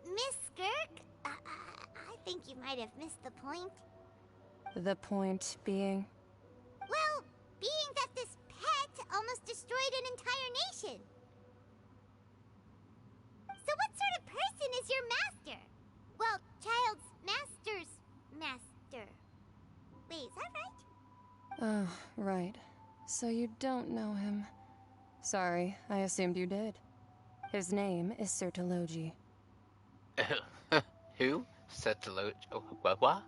Miss Skirk? I think you might have missed the point. The point being? Well, being that this pet almost destroyed an entire nation. So what sort of person is your master? Well, Child's master's master. Wait, is that right? Oh, right. So you don't know him. Sorry, I assumed you did. His name is Sertologi. Who? Sertologi? Oh, what?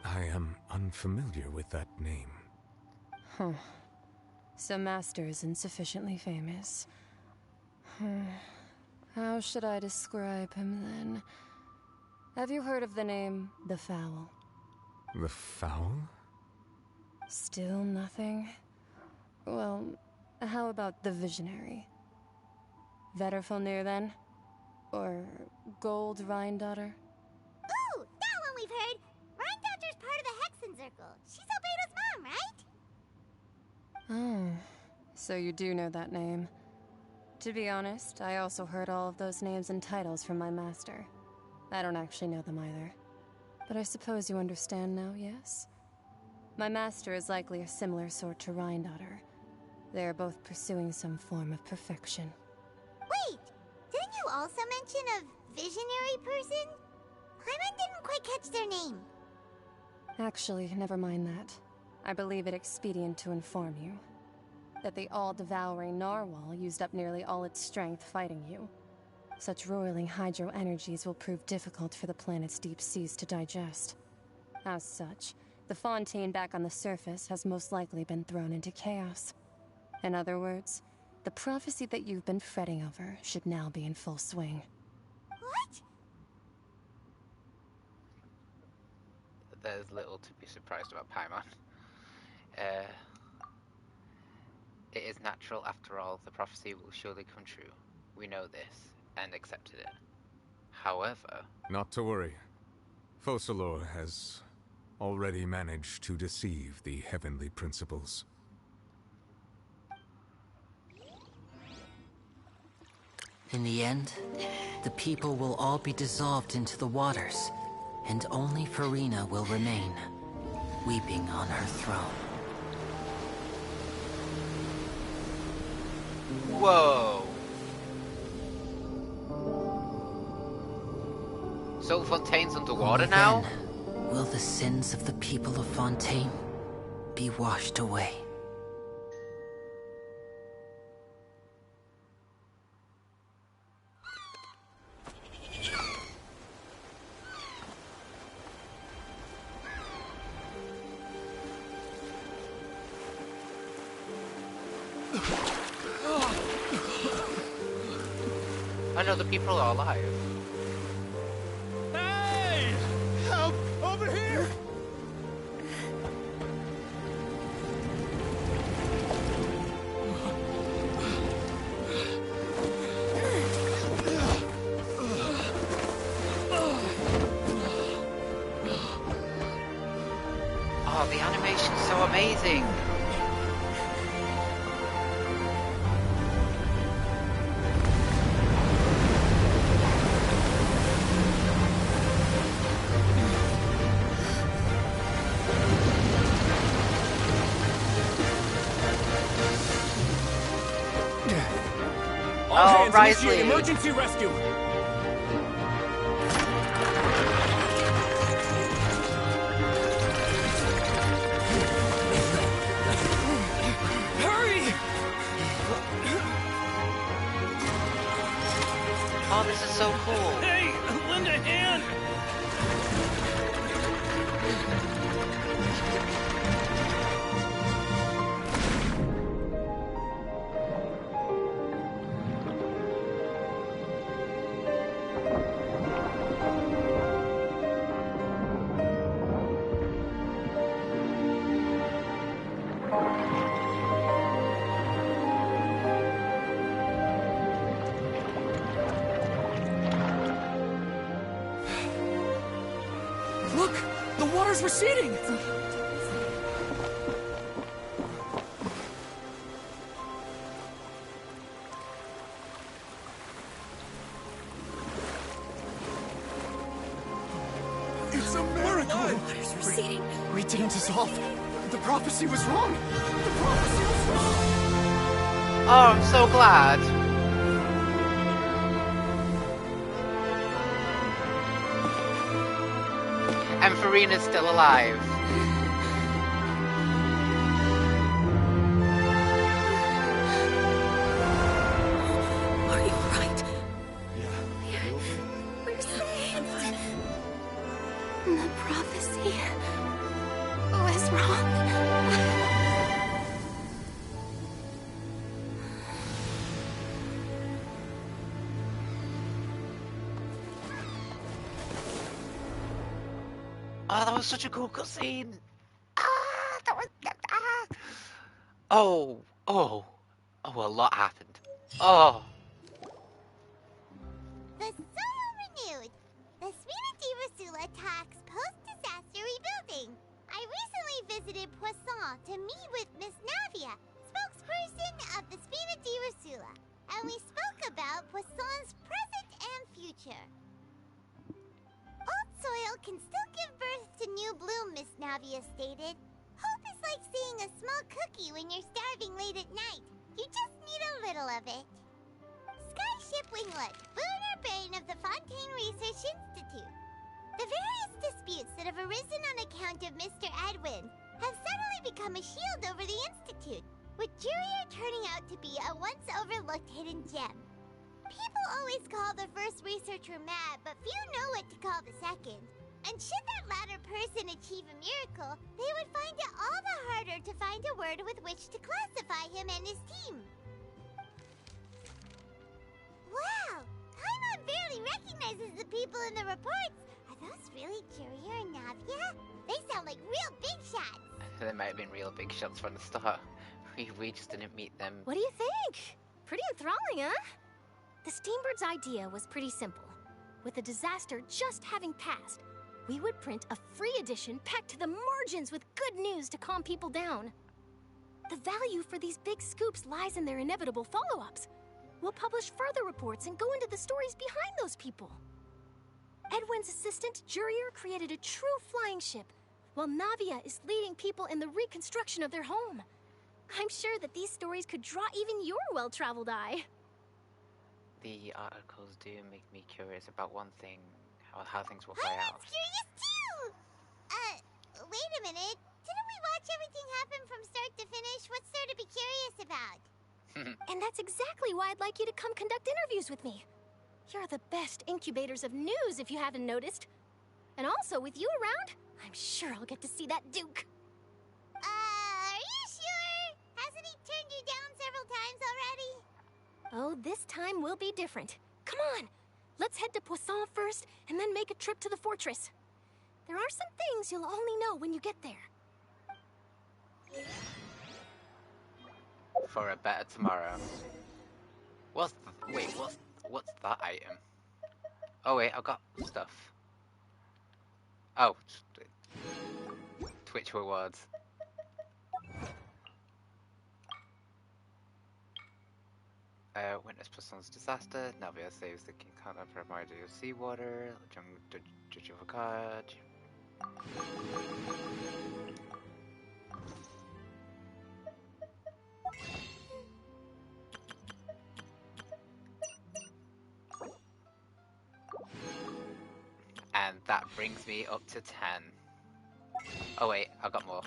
I am unfamiliar with that name. Huh. So Master isn't sufficiently famous. How should I describe him then? Have you heard of the name The Fowl? The Fowl? Still nothing? Well, how about the Visionary? Vetterfulnir, then? Or Gold Rhine-daughter? Ooh, that one we've heard! Rhine-daughter's part of the Hexen Circle. She's Albedo's mom, right? Oh, so you do know that name. To be honest, I also heard all of those names and titles from my master. I don't actually know them either. But I suppose you understand now, yes? My master is likely a similar sort to Rhine-daughter. They are both pursuing some form of perfection. Wait! Didn't you also mention a visionary person? Paimon didn't quite catch their name. Actually, never mind that. I believe it expedient to inform you that the all-devouring narwhal used up nearly all its strength fighting you. Such roiling hydro energies will prove difficult for the planet's deep seas to digest. As such, the Fontaine back on the surface has most likely been thrown into chaos. In other words, the prophecy that you've been fretting over should now be in full swing. What? There's little to be surprised about Paimon. It is natural after all, the prophecy will surely come true. We know this, and accepted it. However... Not to worry. Focalor has already managed to deceive the heavenly principles. In the end, the people will all be dissolved into the waters, and only Farina will remain, weeping on her throne. Whoa! So Fontaine's underwater now? Then, will the sins of the people of Fontaine be washed away? I know the people are alive. Hey! Help! Over here! Oh, the animation's so amazing. All hands Risley. initiate emergency rescue! Hurry! Oh, this is so cool. Hey, lend a hand! Look! The water's receding! It's a miracle! Water's receding. We didn't dissolve. The prophecy was wrong. The prophecy was wrong. Oh, I'm so glad. And Farina's still alive. Are you right? Yeah. We're saved. The prophecy was wrong. Oh, that was such a cool cutscene. Ah, that was. Ah. Oh, oh, oh, a lot happened. Oh. The Solo renewed. The Spina di Rosula talks post-disaster rebuilding. I recently visited Poisson to meet with Miss Navia, spokesperson of the Spina di Rosula, and we spoke about Poisson's present and future. Old soil can still give birth to new bloom, Miss Navia stated. Hope is like seeing a small cookie when you're starving late at night. You just need a little of it. Skyship Winglet, lunar brain of the Fontaine Research Institute. The various disputes that have arisen on account of Mr. Edwin have suddenly become a shield over the Institute, with Jurier turning out to be a once overlooked hidden gem. People always call the first researcher mad, but few know what to call the second. And should that latter person achieve a miracle, they would find it all the harder to find a word with which to classify him and his team. Wow! Paimon barely recognizes the people in the reports. Are those really Jurier and Navia? They sound like real big shots. They might have been real big shots from the start. We just didn't meet them. What do you think? Pretty enthralling, huh? The Steambird's idea was pretty simple. With the disaster just having passed, we would print a free edition packed to the margins with good news to calm people down. The value for these big scoops lies in their inevitable follow-ups. We'll publish further reports and go into the stories behind those people. Edwin's assistant, Jurier, created a true flying ship, while Navia is leading people in the reconstruction of their home. I'm sure that these stories could draw even your well-traveled eye. The articles do make me curious about one thing, how things will play out. I'm curious too! Wait a minute. Didn't we watch everything happen from start to finish? What's there to be curious about? And that's exactly why I'd like you to come conduct interviews with me. You're the best incubators of news, if you haven't noticed. And also, with you around, I'm sure I'll get to see that Duke. Are you sure? Hasn't he turned you down several times already? Oh, this time will be different. Come on! Let's head to Poisson first, and then make a trip to the fortress. There are some things you'll only know when you get there. For a better tomorrow. What's that item? Oh wait, I've got stuff. Oh, Twitch rewards. Witness Poisson's disaster. Navia saves the King Khan from primordial seawater. Judge of a card. And that brings me up to 10. Oh wait, I've got more.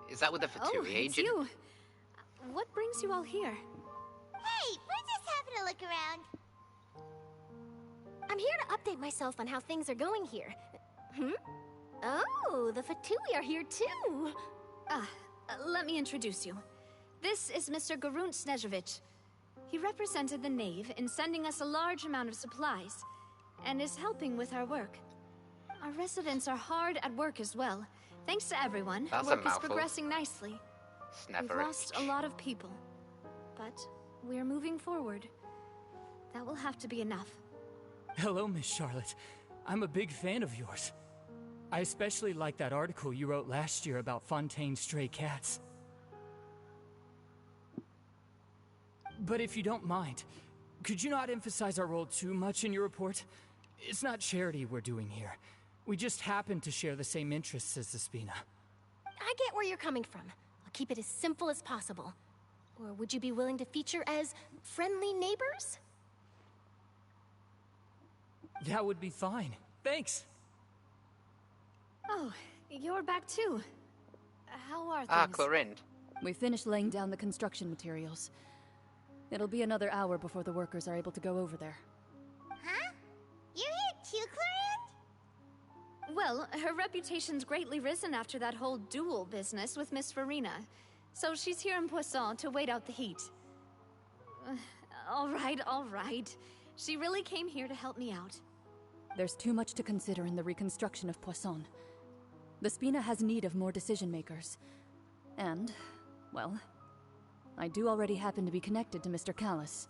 Is that with the Fatui agent? It's you. What brings you all here? Hey, we're just having a look around. I'm here to update myself on how things are going here. Oh, the Fatui are here too. Let me introduce you. This is Mr. Garunt Snezhevich. He represented the Knave in sending us a large amount of supplies, and is helping with our work. Our residents are hard at work as well. Thanks to everyone, work is progressing nicely. We've lost a lot of people, but we're moving forward. That will have to be enough. Hello, Miss Charlotte. I'm a big fan of yours. I especially like that article you wrote last year about Fontaine's stray cats. But if you don't mind, could you not emphasize our role too much in your report? It's not charity we're doing here. We just happen to share the same interests as the Spina. I get where you're coming from. I'll I'll keep it as simple as possible. Or would you be willing to feature as friendly neighbors? That would be fine. Thanks. Oh, you're back too. How are things? Ah, Clorind. We finished laying down the construction materials. It'll be another hour before the workers are able to go over there. Huh? You're here too, Clorind? Well, her reputation's greatly risen after that whole duel business with Miss Farina. So she's here in Poisson to wait out the heat. All right. She really came here to help me out. There's too much to consider in the reconstruction of Poisson. The Spina has need of more decision-makers. And, well, I do already happen to be connected to Mr. Callis.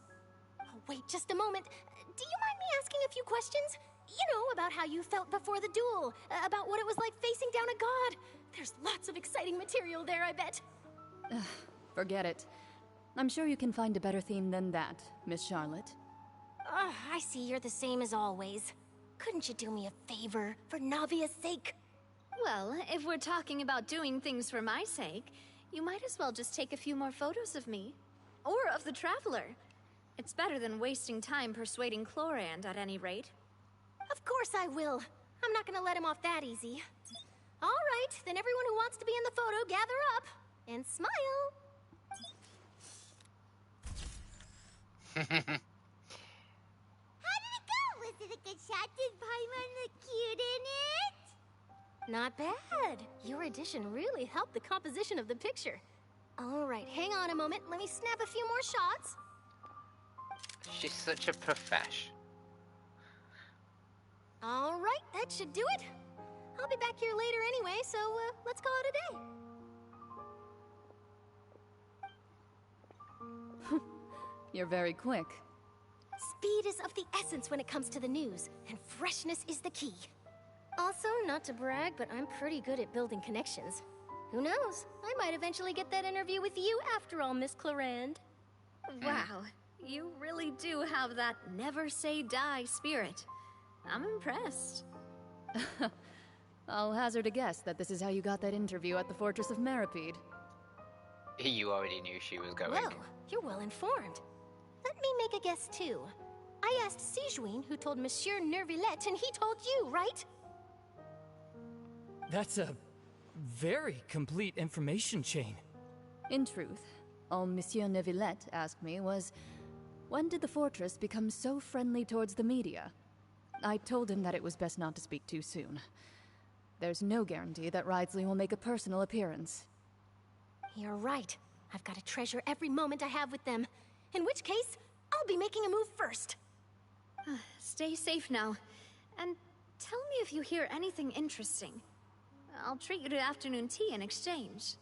Oh, wait just a moment. Do you mind me asking a few questions? You know, about how you felt before the duel, about what it was like facing down a god. There's lots of exciting material there, I bet. Forget it. I'm sure you can find a better theme than that, Miss Charlotte. I see you're the same as always. Couldn't you do me a favor, for Navia's sake? Well, if we're talking about doing things for my sake, you might as well just take a few more photos of me. Or of the Traveler. It's better than wasting time persuading Clorand, at any rate. Of course I will. I'm not gonna let him off that easy. All right, then everyone who wants to be in the photo, gather up. And smile. How did it go? Was it a good shot? Did Paimon look cute in it? Not bad. Your addition really helped the composition of the picture. All right, hang on a moment. Let me snap a few more shots. She's such a profesh. All right, that should do it. I'll be back here later anyway, so let's call it a day. You're very quick. Speed is of the essence when it comes to the news, and freshness is the key. Also, not to brag, but I'm pretty good at building connections. Who knows? I might eventually get that interview with you after all, Miss Clorand. Wow, you really do have that never say die spirit. I'm impressed. I'll hazard a guess that this is how you got that interview at the Fortress of Meripede. You already knew she was going. Well, you're well informed. Let me make a guess, too. I asked Sijuin, who told Monsieur Nervillette, and he told you, right? That's a very complete information chain. In truth, all Monsieur Neuvillette asked me was, when did the fortress become so friendly towards the media? I told him that it was best not to speak too soon. There's no guarantee that Ridesley will make a personal appearance. You're right. I've got to treasure every moment I have with them. In which case, I'll be making a move first. Stay safe now. And tell me if you hear anything interesting. I'll treat you to afternoon tea in exchange.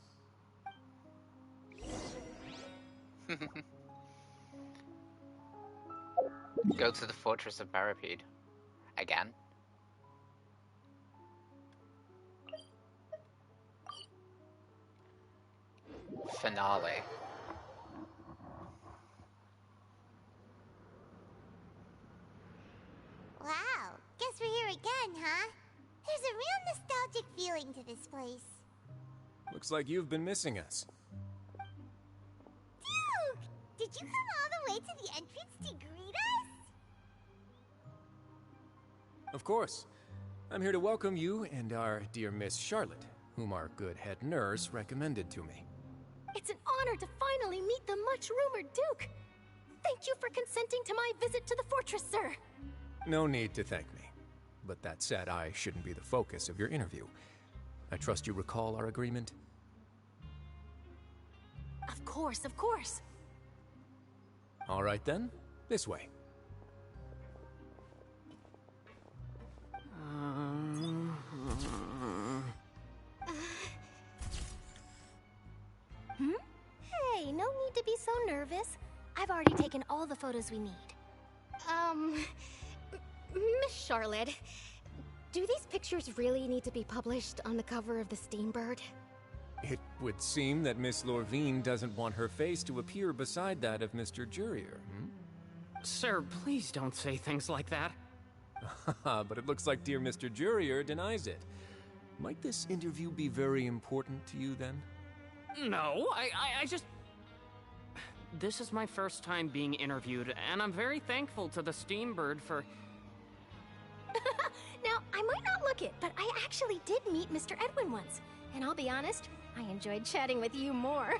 Go to the Fortress of Meripede. Again? Finale. Wow, guess we're here again, huh? There's a real nostalgic feeling to this place. Looks like you've been missing us. Duke! Did you come all the way to the entrance to greet us? Of course. I'm here to welcome you and our dear Miss Charlotte, whom our good head nurse recommended to me. It's an honor to finally meet the much-rumored Duke. Thank you for consenting to my visit to the fortress, sir. No need to thank me. But that said, I shouldn't be the focus of your interview. I trust you recall our agreement? Of course, of course. All right then, this way. Hey, no need to be so nervous. I've already taken all the photos we need. Miss Charlotte, do these pictures really need to be published on the cover of the Steambird? It would seem that Miss Lorvine doesn't want her face to appear beside that of Mr. Jurier, Sir, please don't say things like that. But it looks like dear Mr. Jurier denies it. Might this interview be very important to you, then? No, I just... This is my first time being interviewed, and I'm very thankful to the Steambird for... Now, I might not look it, but I actually did meet Mr. Edwin once. And I'll be honest, I enjoyed chatting with you more.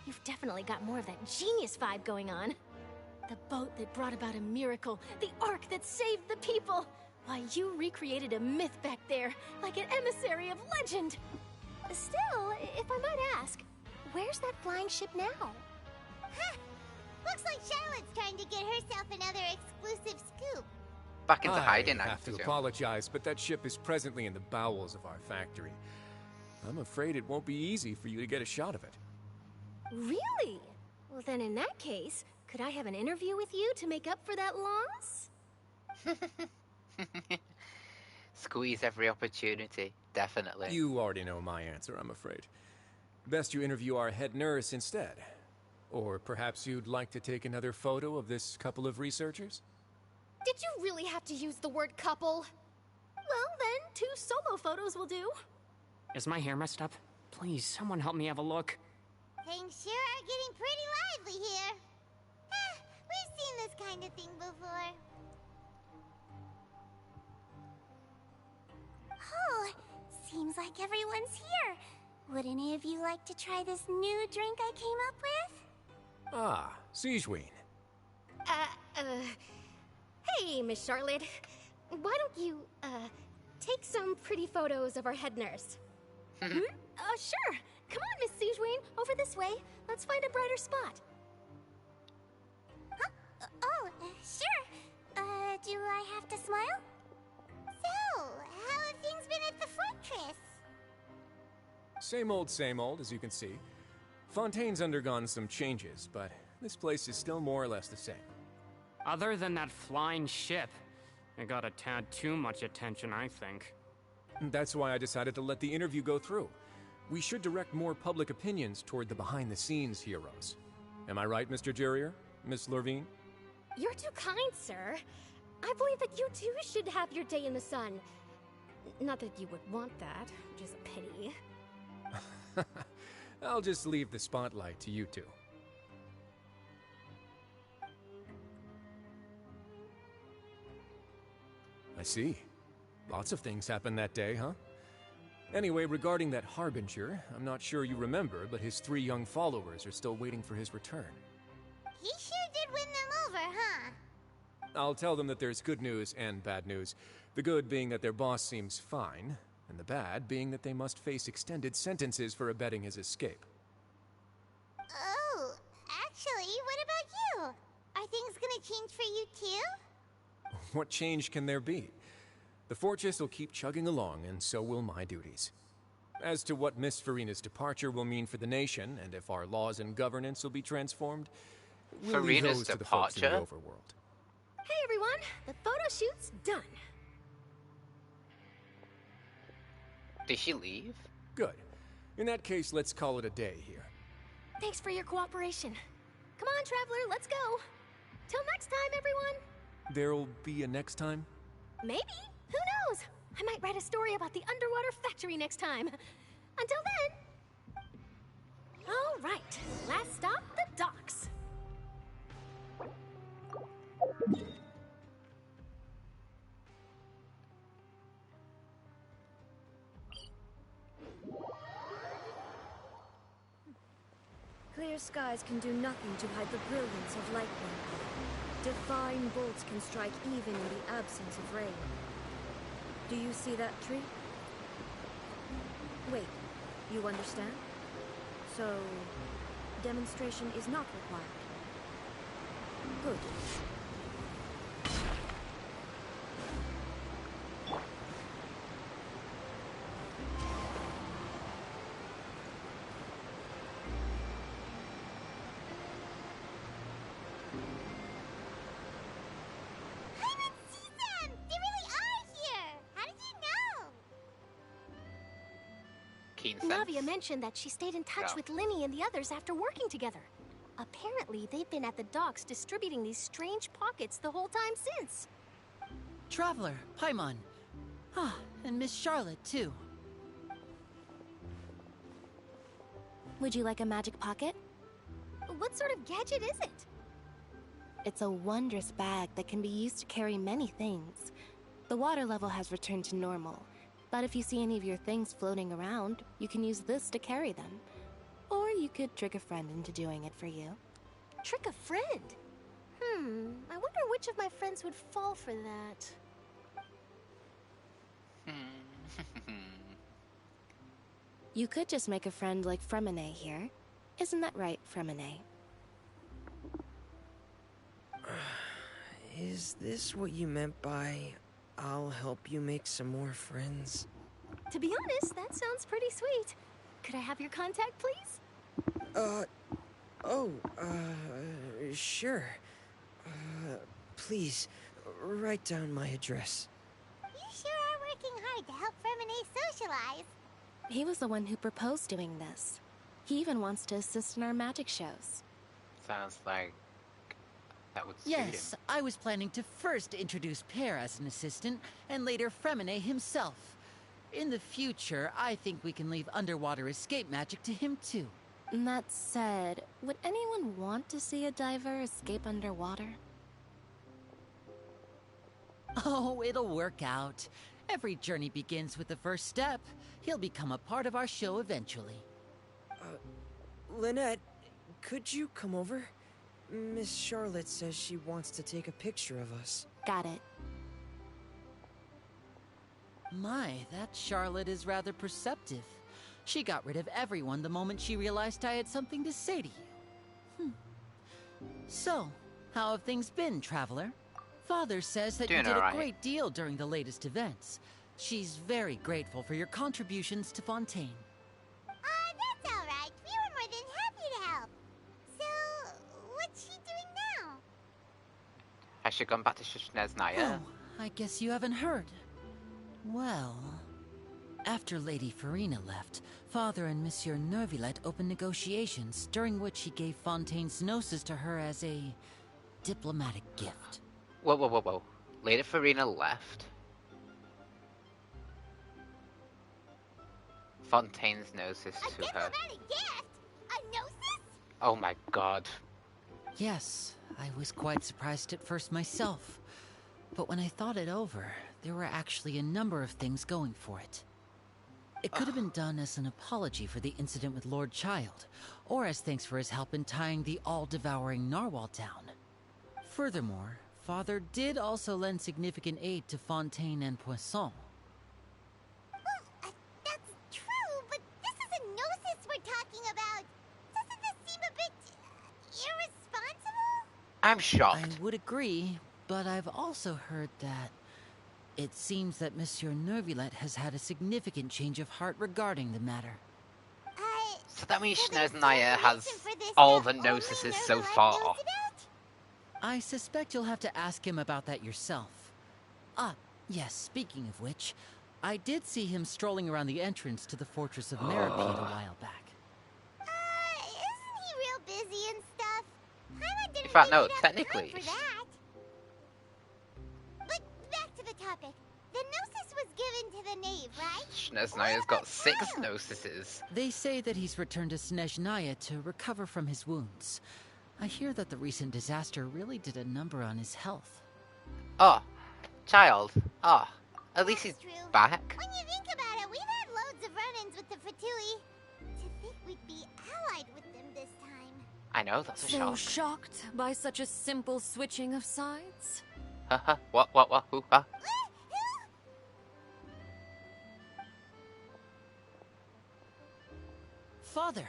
You've definitely got more of that genius vibe going on. The boat that brought about a miracle, the ark that saved the people. Why, you recreated a myth back there, like an emissary of legend. Still, if I might ask, where's that flying ship now? Huh. Looks like Charlotte's trying to get herself another exclusive scoop. Back into hiding, I I have to presume. apologize, but that ship is presently in the bowels of our factory. I'm afraid it won't be easy for you to get a shot of it. Really? Well, then in that case, could I have an interview with you to make up for that loss? Squeeze every opportunity, definitely. You already know my answer, I'm afraid. Best you interview our head nurse instead. Or perhaps you'd like to take another photo of this couple of researchers? Did you really have to use the word couple? Well, then, 2 solo photos will do. Is my hair messed up? Please, someone help me have a look. Things sure are getting pretty lively here. We've seen this kind of thing before. Oh, seems like everyone's here. Would any of you like to try this new drink I came up with? Ah, Siegeween. Hey, Miss Charlotte. Why don't you, take some pretty photos of our head nurse? Sure. Come on, Miss Siegeween. Over this way. Let's find a brighter spot. Huh? Sure. Do I have to smile? So, how have things been at the fortress? Same old, as you can see. Fontaine's undergone some changes, but this place is still more or less the same. Other than that flying ship, it got a tad too much attention, I think. That's why I decided to let the interview go through. We should direct more public opinions toward the behind-the-scenes heroes. Am I right, Mr. Jerrier? Miss Lurvine? You're too kind, sir. I believe that you too should have your day in the sun. Not that you would want that, which is a pity. I'll just leave the spotlight to you two. I see. Lots of things happened that day, huh? Anyway, regarding that Harbinger, I'm not sure you remember, but his 3 young followers are still waiting for his return. He sure did win them over, huh? I'll tell them that there's good news and bad news. The good being that their boss seems fine, and the bad being that they must face extended sentences for abetting his escape. Oh, actually, what about you? Are things gonna change for you too? What change can there be? The fortress will keep chugging along, and so will my duties. As to what Miss Farina's departure will mean for the nation, and if our laws and governance will be transformed, we'll leave those to the folks in the overworld. Hey everyone, the photo shoot's done. Did she leave? Good. In that case, let's call it a day here. Thanks for your cooperation. Come on, Traveler, let's go. Till next time, everyone. There'll be a next time? Maybe. Who knows? I might write a story about the underwater factory next time. Until then. All right. Last stop, the docks. Clear skies can do nothing to hide the brilliance of lightning. Divine bolts can strike even in the absence of rain. Do you see that tree? Wait, you understand? So, demonstration is not required. Good. Navia mentioned that she stayed in touch with Linny and the others after working together. Apparently, they've been at the docks distributing these strange pockets the whole time since. Traveler, Paimon. Ah, and Miss Charlotte, too. Would you like a magic pocket? What sort of gadget is it? It's a wondrous bag that can be used to carry many things. The water level has returned to normal, but if you see any of your things floating around, you can use this to carry them. Or you could trick a friend into doing it for you. Trick a friend? I wonder which of my friends would fall for that. You could just make a friend like Fremine here. Isn't that right, Fremine? Is this what you meant by, I'll help you make some more friends? To be honest, that sounds pretty sweet. Could I have your contact, please? Sure. Please, write down my address. You sure are working hard to help Fremine socialize. He was the one who proposed doing this. He even wants to assist in our magic shows. Sounds like that would suit him. Yes, I was planning to first introduce Pear as an assistant, and later Fremine himself. In the future, I think we can leave underwater escape magic to him too. That said, would anyone want to see a diver escape underwater? Oh, it'll work out. Every journey begins with the first step. He'll become a part of our show eventually. Lynette, could you come over? Miss Charlotte says she wants to take a picture of us. Got it. My, that Charlotte is rather perceptive. She got rid of everyone the moment she realized I had something to say to you. So, how have things been, Traveler? Father says that you did a great deal during the latest events. She's very grateful for your contributions to Fontaine. That's alright. We were more than happy to help. So, what's she doing now? Has she gone back to Snezhnaya? Oh, I guess you haven't heard. Well, after Lady Farina left, Father and Monsieur Neuvillette opened negotiations, during which he gave Fontaine's gnosis to her as a diplomatic gift. Whoa. Lady Farina left. Fontaine's gnosis to her. Diplomatic gift? A gnosis? Oh my god. Yes, I was quite surprised at first myself. But when I thought it over, there were actually a number of things going for it. It could have been done as an apology for the incident with Lord Child, or as thanks for his help in tying the all-devouring narwhal down. Furthermore, Father did also lend significant aid to Fontaine and Poisson. Well, that's true, but this is a gnosis we're talking about. Doesn't this seem a bit irresponsible? I'm shocked. I would agree, but I've also heard that it seems that Monsieur Neuvillette has had a significant change of heart regarding the matter. So that means Snezhnaya has all the gnosises so far. I suspect you'll have to ask him about that yourself. Yes, speaking of which, I did see him strolling around the entrance to the Fortress of Meripede a while back. Isn't he real busy and stuff? Paimon didn't In fact, no, think he'd have technically. time for that. But back to the topic. The gnosis was given to the knave, right? Snezhnaya's got 6 gnosises. They say that he's returned to Snezhnaya to recover from his wounds. I hear that the recent disaster really did a number on his health. Oh, Child. Oh, at least he's back. When you think about it, we've had loads of run-ins with the Fatui. To think we'd be allied with them this time. I know, that's a So shock. shocked by such a simple switching of sides? Haha, what, who, huh? Father!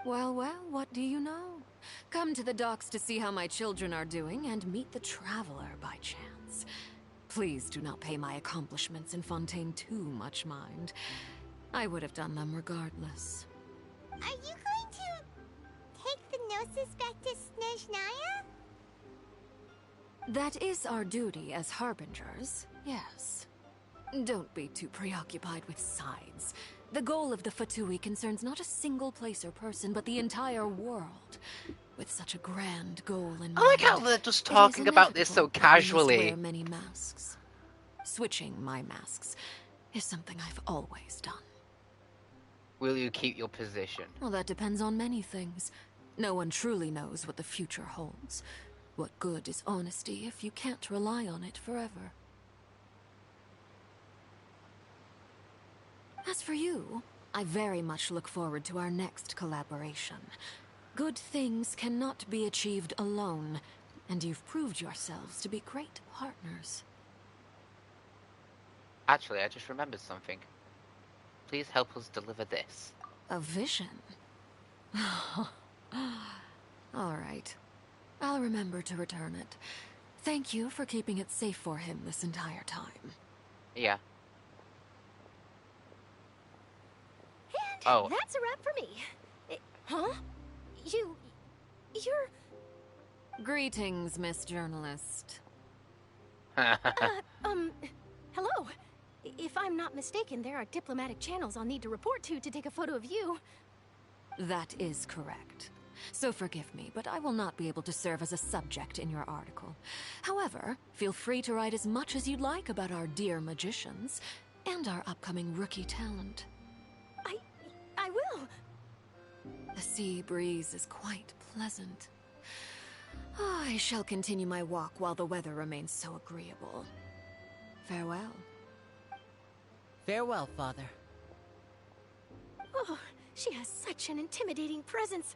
Well, what do you know? Come to the docks to see how my children are doing and meet the Traveler by chance. Please do not pay my accomplishments in Fontaine too much mind. I would have done them regardless. Are you going to take the gnosis back to Snezhnaya? That is our duty as harbingers, yes. Don't be too preoccupied with sides. The goal of the Fatui concerns not a single place or person, but the entire world. With such a grand goal in mind. I like how they're just talking about this so casually. I must wear many masks. Switching my masks is something I've always done. Will you keep your position? Well, that depends on many things. No one truly knows what the future holds. What good is honesty if you can't rely on it forever? As for you, I very much look forward to our next collaboration. Good things cannot be achieved alone, and you've proved yourselves to be great partners. Actually, I just remembered something. Please help us deliver this. A vision? All right. I'll remember to return it. Thank you for keeping it safe for him this entire time. Yeah. And that's a wrap for me. Huh? You're... Greetings, Miss Journalist. Hello. If I'm not mistaken, there are diplomatic channels I'll need to report to take a photo of you. That is correct. So forgive me, but I will not be able to serve as a subject in your article. However, feel free to write as much as you'd like about our dear magicians and our upcoming rookie talent. I will. The sea breeze is quite pleasant. I shall continue my walk while the weather remains so agreeable. Farewell. Farewell, Father. Oh, she has such an intimidating presence.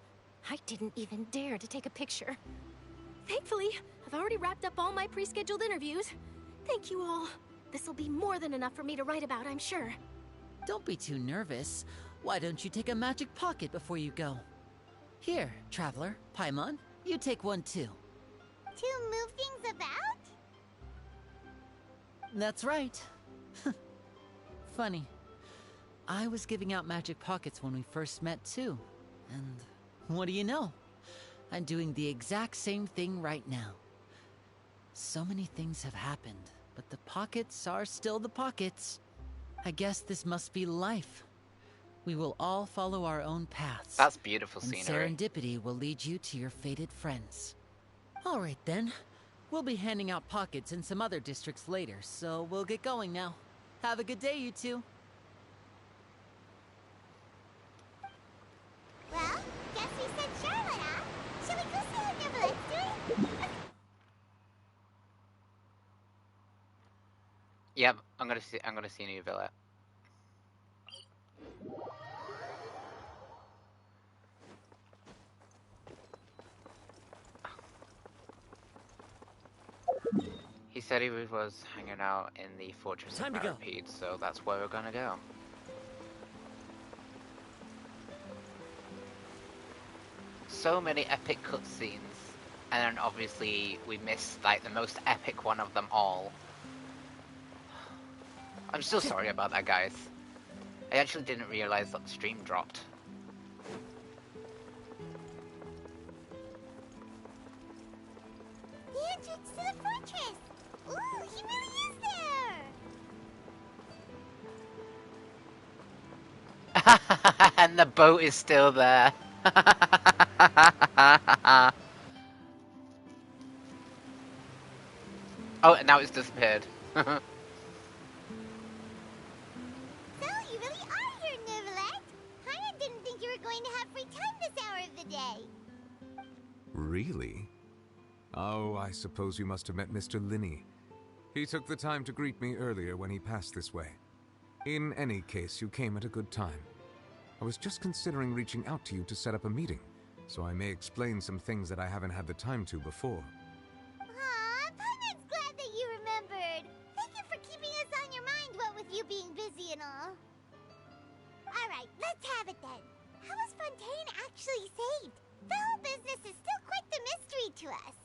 I didn't even dare to take a picture. Thankfully, I've already wrapped up all my pre-scheduled interviews. Thank you all. This'll be more than enough for me to write about, I'm sure. Don't be too nervous. Why don't you take a magic pocket before you go? Here, Traveler, Paimon, you take one too. To move things about? That's right. Funny. I was giving out magic pockets when we first met too. And what do you know? I'm doing the exact same thing right now. So many things have happened, but the pockets are still the pockets. I guess this must be life. We will all follow our own paths. That's beautiful and scenery. serendipity will lead you to your fated friends. All right then. We'll be handing out pockets in some other districts later, so we'll get going now. Have a good day, you two. Well, guess we said Charlotte, huh? Shall we go see how Neverlette's doing? Yep, I'm gonna see New Villa. He said he was hanging out in the Fortress of Maripede, so that's where we're gonna go. So many epic cutscenes, and then obviously we missed like the most epic one of them all. I'm still sorry about that, guys. I actually didn't realize that the stream dropped. The entrance to the fortress! Ooh, he really is there! And the boat is still there. Oh, and now it's disappeared. So, you really are here, Neverlette. Paimon didn't think you were going to have free time this hour of the day. Really? Oh, I suppose you must have met Mr. Linney. He took the time to greet me earlier when he passed this way. In any case, you came at a good time. I was just considering reaching out to you to set up a meeting, so I may explain some things that I haven't had the time to before. Aw, Paimon's glad that you remembered. Thank you for keeping us on your mind, what with you being busy and all. Alright, let's have it then. How was Fontaine actually saved? The whole business is still quite the mystery to us.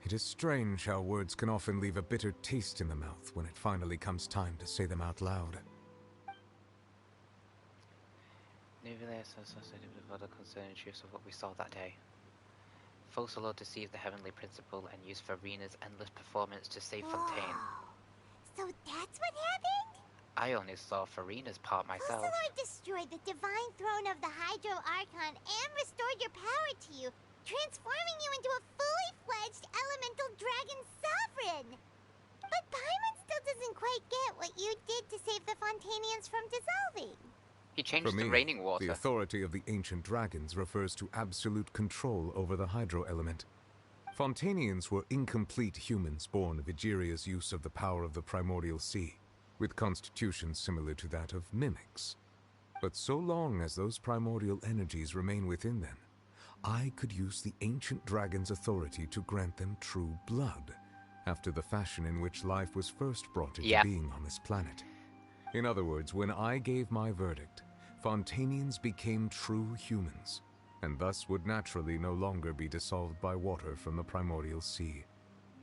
It is strange how words can often leave a bitter taste in the mouth when it finally comes time to say them out loud. Nevertheless, associated with other concerning truths of what we saw that day. Focalor deceived the Heavenly Principle and used Farina's endless performance to save Fontaine. So that's what happened? I only saw Farina's part myself. Focalor destroyed the divine throne of the Hydro Archon and restored your power to you, transforming you into a fully fledged elemental dragon sovereign. But Paimon still doesn't quite get what you did to save the Fontaine changed For me, the raining water. the authority of the ancient dragons refers to absolute control over the hydro element. Fontainians were incomplete humans born of Egeria's use of the power of the primordial sea, with constitutions similar to that of mimics. But so long as those primordial energies remain within them, I could use the ancient dragon's authority to grant them true blood, after the fashion in which life was first brought into being on this planet. In other words, when I gave my verdict, Fontainians became true humans, and thus would naturally no longer be dissolved by water from the primordial sea.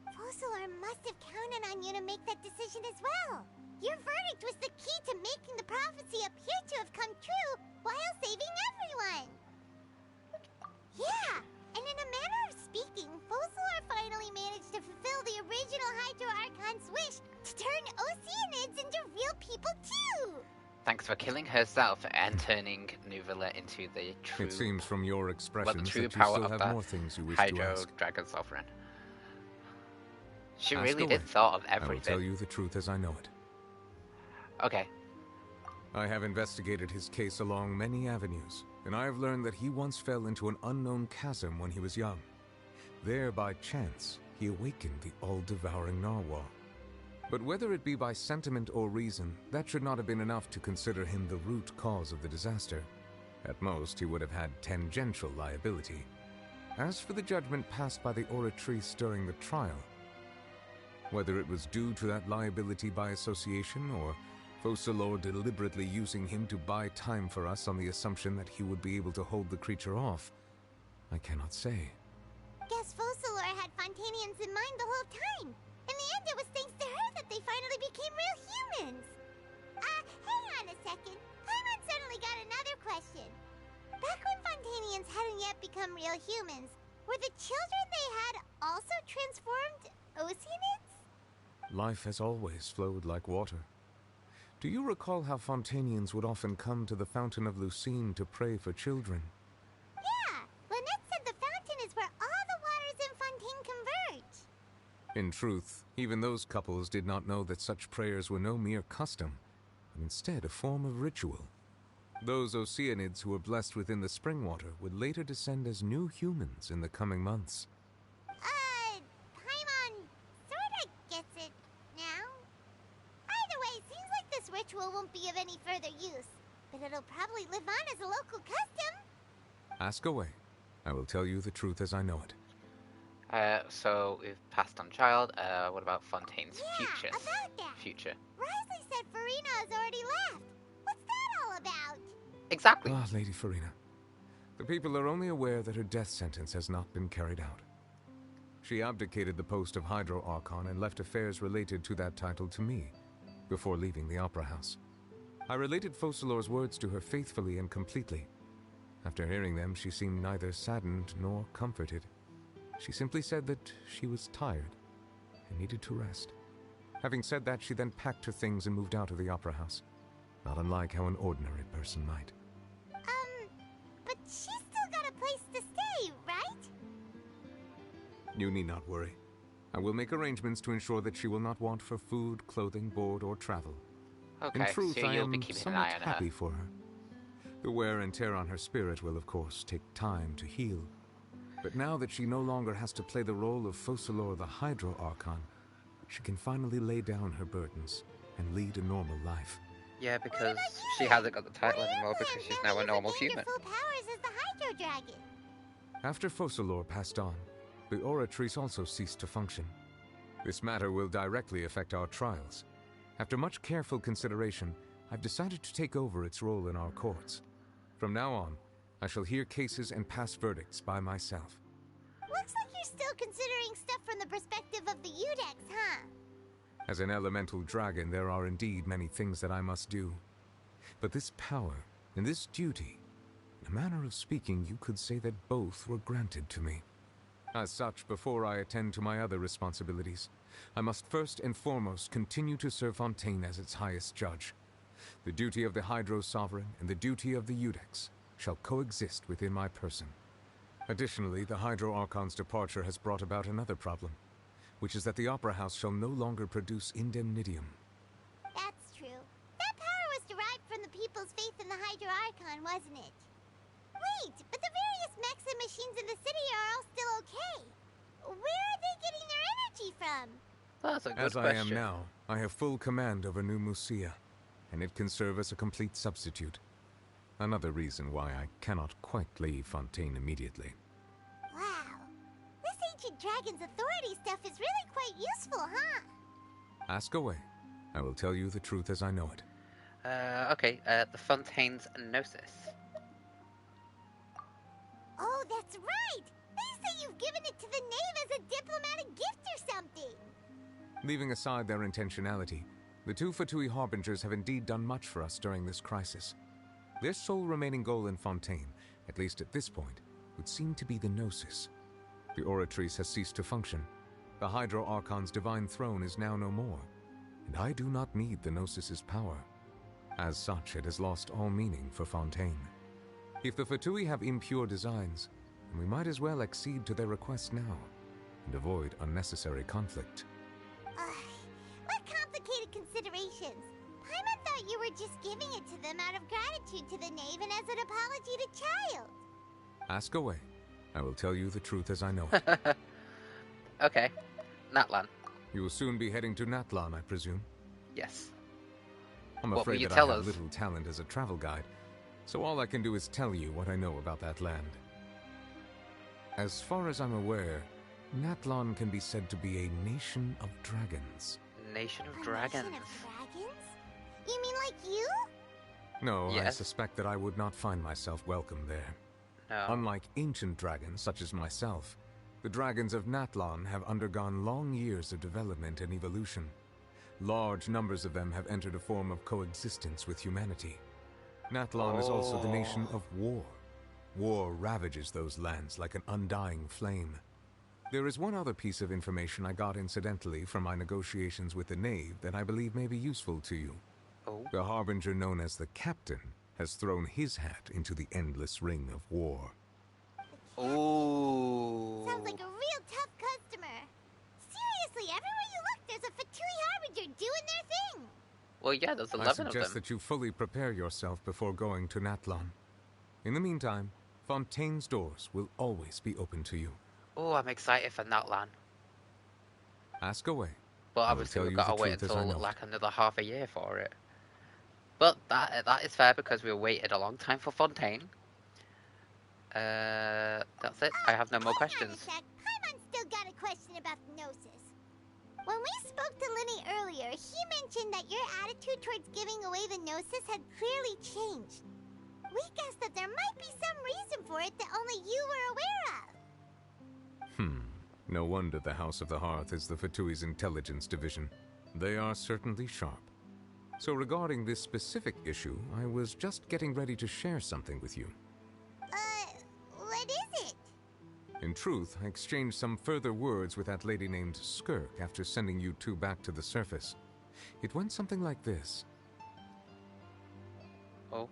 Fossilor must have counted on you to make that decision as well. Your verdict was the key to making the prophecy appear to have come true while saving everyone. Yeah, and in a manner of speaking, Fossilor finally managed to fulfill the original Hydro Archon's wish to turn Oceanids into real people too. Thanks for killing herself and turning Nuvula into the true... It seems from your expressions the true that you power still of have that more things you wish Hydro to ask. Dragon Sovereign. She Ask really away. did thought of I will everything. tell you the truth as I know it. Okay. I have investigated his case along many avenues, and I have learned that he once fell into an unknown chasm when he was young. There, by chance, he awakened the all-devouring narwhal. But whether it be by sentiment or reason, that should not have been enough to consider him the root cause of the disaster. At most, he would have had tangential liability. As for the judgment passed by the oratrice during the trial, whether it was due to that liability by association, or Fossilor deliberately using him to buy time for us on the assumption that he would be able to hold the creature off, I cannot say. Guess Fossilor had Fontainians in mind the whole time. In the end, it was thanks to her that they finally became real humans. Hang on a second. Paimon suddenly got another question. Back when Fontainians hadn't yet become real humans, were the children they had also transformed Oceanids? Life has always flowed like water. Do you recall how Fontainians would often come to the Fountain of Lucine to pray for children? Yeah, Lynette said the fountain is where all the waters in Fontaine converge. In truth, even those couples did not know that such prayers were no mere custom, but instead a form of ritual. Those Oceanids who were blessed within the spring water would later descend as new humans in the coming months. Paimon sorta gets it now. Either way, seems like this ritual won't be of any further use, but it'll probably live on as a local custom. Ask away. I will tell you the truth as I know it. So we've passed on child. What about Fontaine's future? About that. Future. Risley said Farina has already left. What's that all about? Exactly. Ah, Lady Farina. The people are only aware that her death sentence has not been carried out. She abdicated the post of Hydro Archon and left affairs related to that title to me, before leaving the Opera House. I related Fossilor's words to her faithfully and completely. After hearing them, she seemed neither saddened nor comforted. She simply said that she was tired and needed to rest. Having said that, she then packed her things and moved out of the Opera House, not unlike how an ordinary person might. But she's still got a place to stay, right? You need not worry. I will make arrangements to ensure that she will not want for food, clothing, board, or travel. Okay, In truth, so I you'll be am keeping an somewhat eye on happy her. for her. The wear and tear on her spirit will, of course, take time to heal. But now that she no longer has to play the role of Fossilor the Hydro Archon, she can finally lay down her burdens and lead a normal life. Yeah, because she hasn't got the title anymore because she's now a normal human. Full powers as the Hydro Dragon. After Fossilor passed on, the Oratrice also ceased to function. This matter will directly affect our trials. After much careful consideration, I've decided to take over its role in our courts. From now on, I shall hear cases and pass verdicts by myself. Looks like you're still considering stuff from the perspective of the Udex, huh? As an elemental dragon, there are indeed many things that I must do. But this power and this duty, in a manner of speaking, you could say that both were granted to me. As such, before I attend to my other responsibilities, I must first and foremost continue to serve Fontaine as its highest judge. The duty of the Hydro Sovereign and the duty of the Udex shall coexist within my person. Additionally, the Hydro Archon's departure has brought about another problem, which is that the Opera House shall no longer produce indemnitium. That's true. That power was derived from the people's faith in the Hydro Archon, wasn't it? Wait, but the various mechs and machines in the city are all still okay. Where are they getting their energy from? That's a good As question. I am now, I have full command over New Musia, and it can serve as a complete substitute. Another reason why I cannot quite leave Fontaine immediately. Wow. This ancient dragon's authority stuff is really quite useful, huh? Ask away. I will tell you the truth as I know it. Okay, the Fontaine's Gnosis. Oh, that's right! They say you've given it to the knave as a diplomatic gift or something! Leaving aside their intentionality, the two Fatui Harbingers have indeed done much for us during this crisis. Their sole remaining goal in Fontaine, at least at this point, would seem to be the Gnosis. The Oratrice has ceased to function. The Hydro Archon's divine throne is now no more, and I do not need the Gnosis's power. As such, it has lost all meaning for Fontaine. If the Fatui have impure designs, then we might as well accede to their request now, and avoid unnecessary conflict. What complicated considerations? Paimon thought you were just giving it to them out of gratitude to the knave and as an apology to Child. Ask away. I will tell you the truth as I know it. Okay. Natlan. You will soon be heading to Natlan, I presume? Yes. I'm What will afraid you that tell I have us? little talent as a travel guide, so all I can do is tell you what I know about that land. As far as I'm aware, Natlan can be said to be a nation of dragons. Nation of Dragons. Nation of dragons? You mean like you? No, I Yes. suspect that I would not find myself welcome there. No. Unlike ancient dragons such as myself, the dragons of Natlan have undergone long years of development and evolution. Large numbers of them have entered a form of coexistence with humanity. Natlan is also the nation of war. War ravages those lands like an undying flame. There is one other piece of information I got incidentally from my negotiations with the Knave that I believe may be useful to you. Oh. The Harbinger known as the Captain has thrown his hat into the endless ring of war. Oh. Sounds like a real tough customer. Seriously, everywhere you look, there's a Fatui Harbinger doing their thing. Well, yeah, there's 11 I of them. suggest that you fully prepare yourself before going to Natlan. In the meantime, Fontaine's doors will always be open to you. Oh, I'm excited for Natlan. Ask away. But I will obviously tell we've you got to the wait truth as I until know like another half a year for it. But that is fair because we waited a long time for Fontaine. That's it. I have no more questions. Paimon's still got a question about the Gnosis. When we spoke to Linny earlier, he mentioned that your attitude towards giving away the Gnosis had clearly changed. We guessed that there might be some reason for it that only you were aware of. No wonder the House of the Hearth is the Fatui's intelligence division. They are certainly sharp. So regarding this specific issue, I was just getting ready to share something with you. What is it? In truth, I exchanged some further words with that lady named Skirk after sending you two back to the surface. It went something like this. Oh.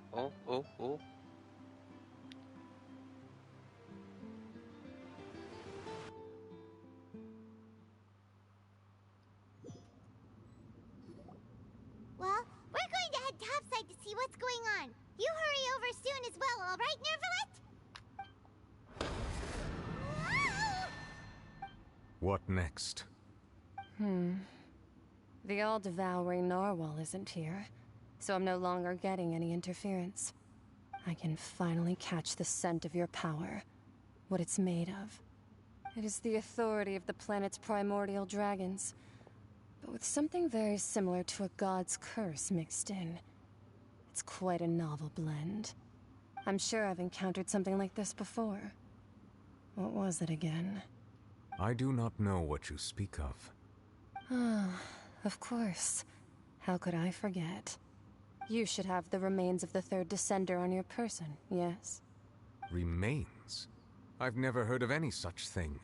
Well, we're going to head topside to see what's going on. You hurry over soon as well, all right, Nervalet? What next? The all-devouring narwhal isn't here, so I'm no longer getting any interference. I can finally catch the scent of your power, what it's made of. It is the authority of the planet's primordial dragons, but with something very similar to a god's curse mixed in. It's quite a novel blend. I'm sure I've encountered something like this before. What was it again? I do not know what you speak of. Of course. How could I forget? You should have the remains of the third descender on your person, yes? Remains? I've never heard of any such thing.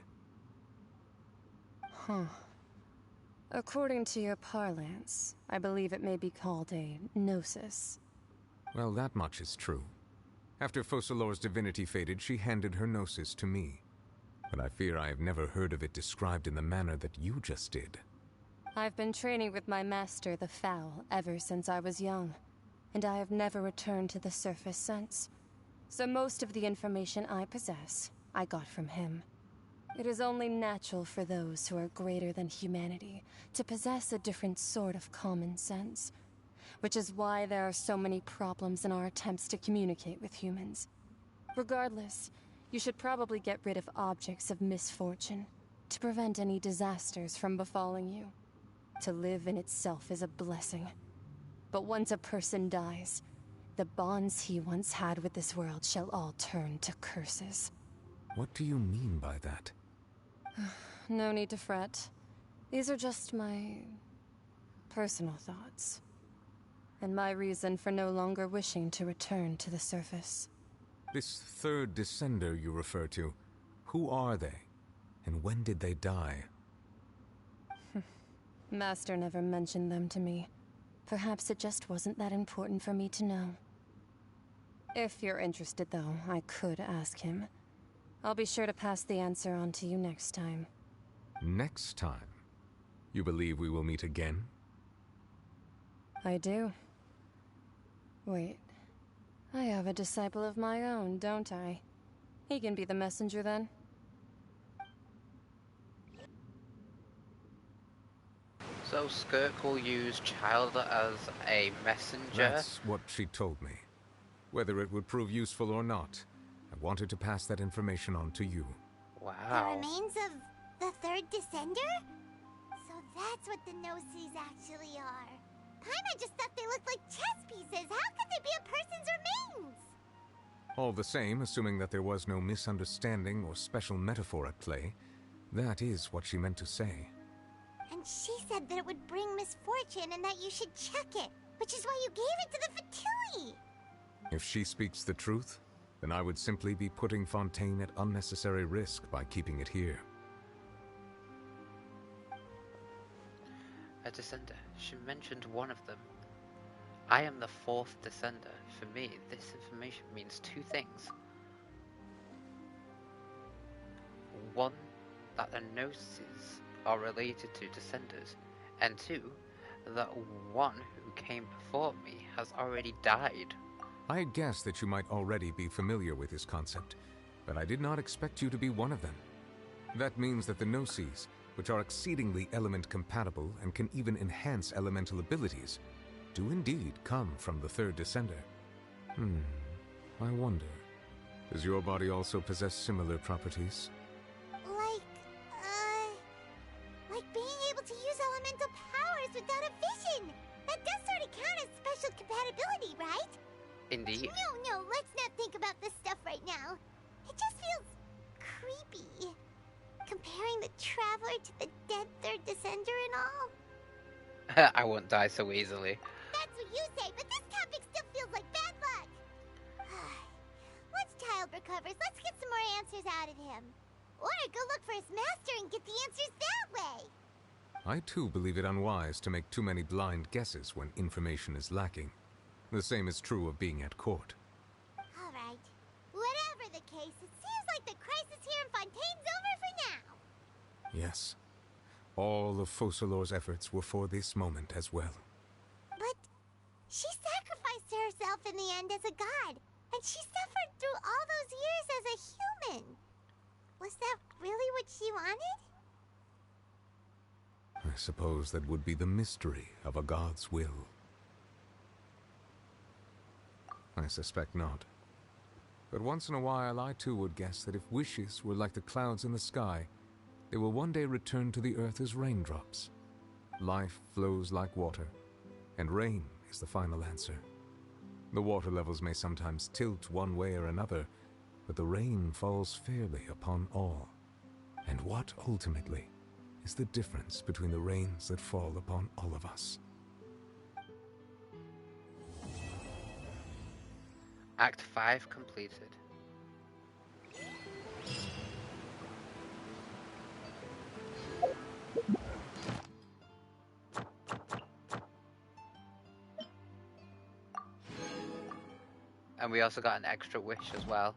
According to your parlance, I believe it may be called a gnosis. Well, that much is true. After Focalor's divinity faded, she handed her gnosis to me. But I fear I have never heard of it described in the manner that you just did. I've been training with my master, the Foul, ever since I was young. and I have never returned to the surface since. So most of the information I possess, I got from him. It is only natural for those who are greater than humanity to possess a different sort of common sense, which is why there are so many problems in our attempts to communicate with humans. Regardless, you should probably get rid of objects of misfortune to prevent any disasters from befalling you. To live in itself is a blessing. But once a person dies, the bonds he once had with this world shall all turn to curses. What do you mean by that? No need to fret. These are just my personal thoughts, and my reason for no longer wishing to return to the surface. This third descender you refer to, who are they? And when did they die? Master never mentioned them to me. Perhaps it just wasn't that important for me to know. If you're interested, though, I could ask him. I'll be sure to pass the answer on to you next time. Next time? You believe we will meet again? I do. Wait. I have a disciple of my own, don't I? He can be the messenger then. So Skirk will use Child as a messenger? That's what she told me. Whether it would prove useful or not, I wanted to pass that information on to you. The remains of the third descender? So that's what the no-sees actually are. Paimon just thought they looked like chess pieces. How could they be a person's remains? All the same, assuming that there was no misunderstanding or special metaphor at play, that is what she meant to say. And she said that it would bring misfortune and that you should check it, which is why you gave it to the Fatui. If she speaks the truth, then I would simply be putting Fontaine at unnecessary risk by keeping it here. A descender. She mentioned one of them. I am the fourth descender. For me, this information means two things. One, that the Gnosis are related to descenders, and two, that one who came before me has already died. I had guessed that you might already be familiar with this concept, but I did not expect you to be one of them. That means that the Gnosis, which are exceedingly element-compatible and can even enhance elemental abilities, do indeed come from the third descender. I wonder, does your body also possess similar properties? Like being able to use elemental powers without a vision. That does sort of count as special compatibility, right? Indeed. No, let's not think about this stuff right now. It just feels creepy. Comparing the Traveler to the dead third descender and all. I won't die so easily. That's what you say, but this topic still feels like bad luck. Once Child recovers, let's get some more answers out of him. Or go look for his master and get the answers that way. I too believe it unwise to make too many blind guesses when information is lacking. The same is true of being at court. Alright. Whatever the case, it seems like the crisis here in Fontaine's over for now. Yes. All of Focalor's efforts were for this moment as well. But she sacrificed herself in the end as a god, and she suffered through all those years as a human. Was that really what she wanted? I suppose that would be the mystery of a god's will. I suspect not. But once in a while, I too would guess that if wishes were like the clouds in the sky, they will one day return to the earth as raindrops. Life flows like water, and rain is the final answer. The water levels may sometimes tilt one way or another, but the rain falls fairly upon all. And what, ultimately, is the difference between the rains that fall upon all of us? Act 5 completed. And we also got an extra wish as well.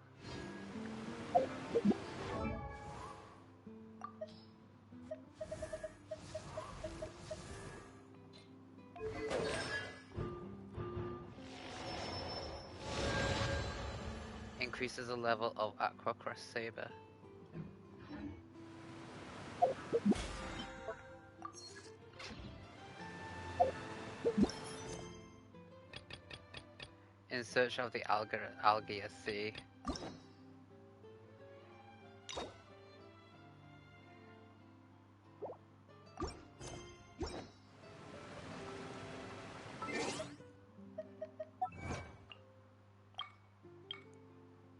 increases the level of Aqua Crest Saber. In search of the Algaea Sea.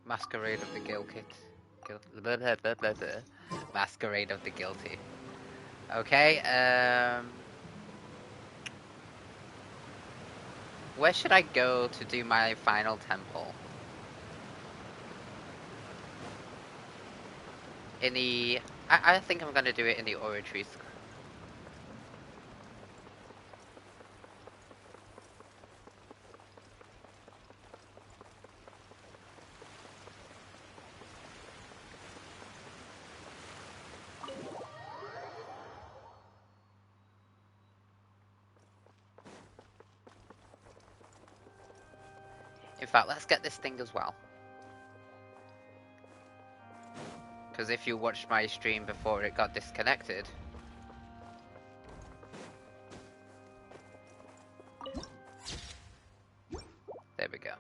Masquerade of the Guilty. Masquerade of the Guilty. Okay, where should I go to do my final temple? In the... I think I'm gonna do it in the Oratory. In fact, let's get this thing as well. Because if you watched my stream before it got disconnected... There we go.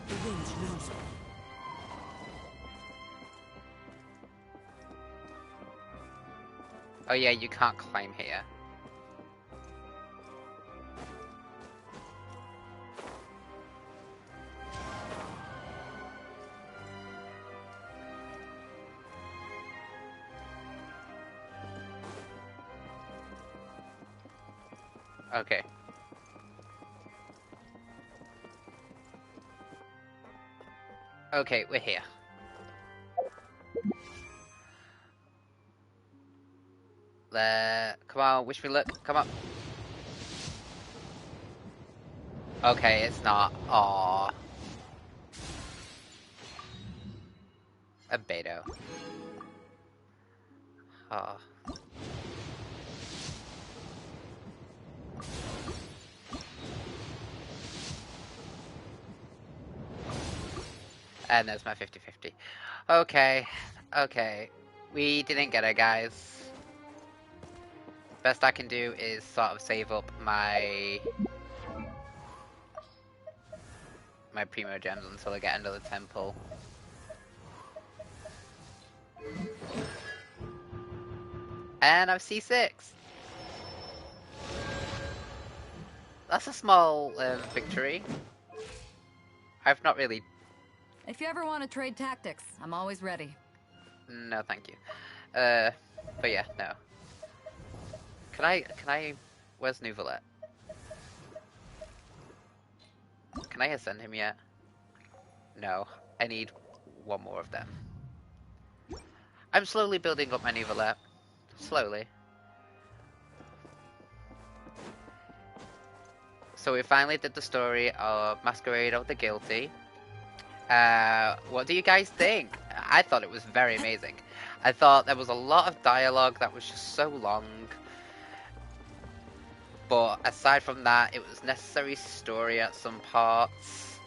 The wind knows it. Oh yeah, you can't climb here. Okay. Okay, we're here. Come on, wish me luck. Come on. Okay, it's not. Aww. A Beto. Aw. And there's my 50-50. Okay. Okay. We didn't get it, guys. Best I can do is sort of save up my primo gems until I get another temple. And I'm C6. That's a small victory. I've not really... If you ever want to trade tactics, I'm always ready. No, thank you. But yeah, no. Can I... Where's Nouvelet? Can I ascend him yet? No. I need one more of them. I'm slowly building up my Nouvelet. Slowly. So we finally did the story of Masquerade of the Guilty. What do you guys think? I thought it was very amazing. I thought there was a lot of dialogue that was just so long. But aside from that, it was necessary story at some parts.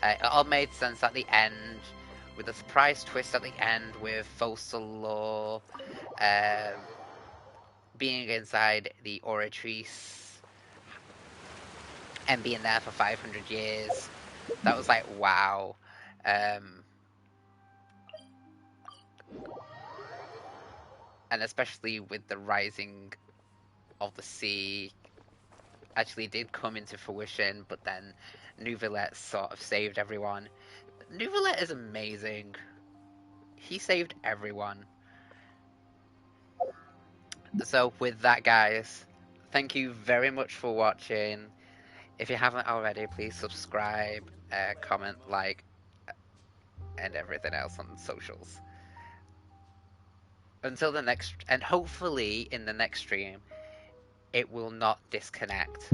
It all made sense at the end, with a surprise twist at the end with Focalor being inside the Oratrice and being there for 500 years. That was like, wow. And especially with the rising of the sea actually did come into fruition, but then Nouvelet sort of saved everyone. Nouvelet is amazing. He saved everyone. So with that, guys, thank you very much for watching. If you haven't already, please subscribe, comment, like, and everything else on socials. Until the next, and hopefully in the next stream, it will not disconnect.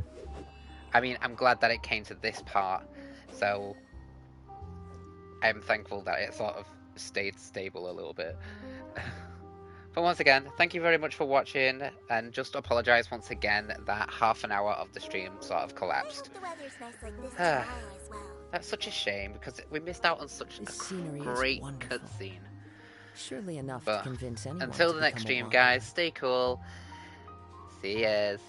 I mean, I'm glad that it came to this part, so I'm thankful that it sort of stayed stable a little bit. But once again, thank you very much for watching, and just apologise once again that half an hour of the stream sort of collapsed. That's such a shame, because we missed out on such a great cutscene. Surely enough But to convince anyone until to the next become a stream, wanderer. guys, stay cool. See yas.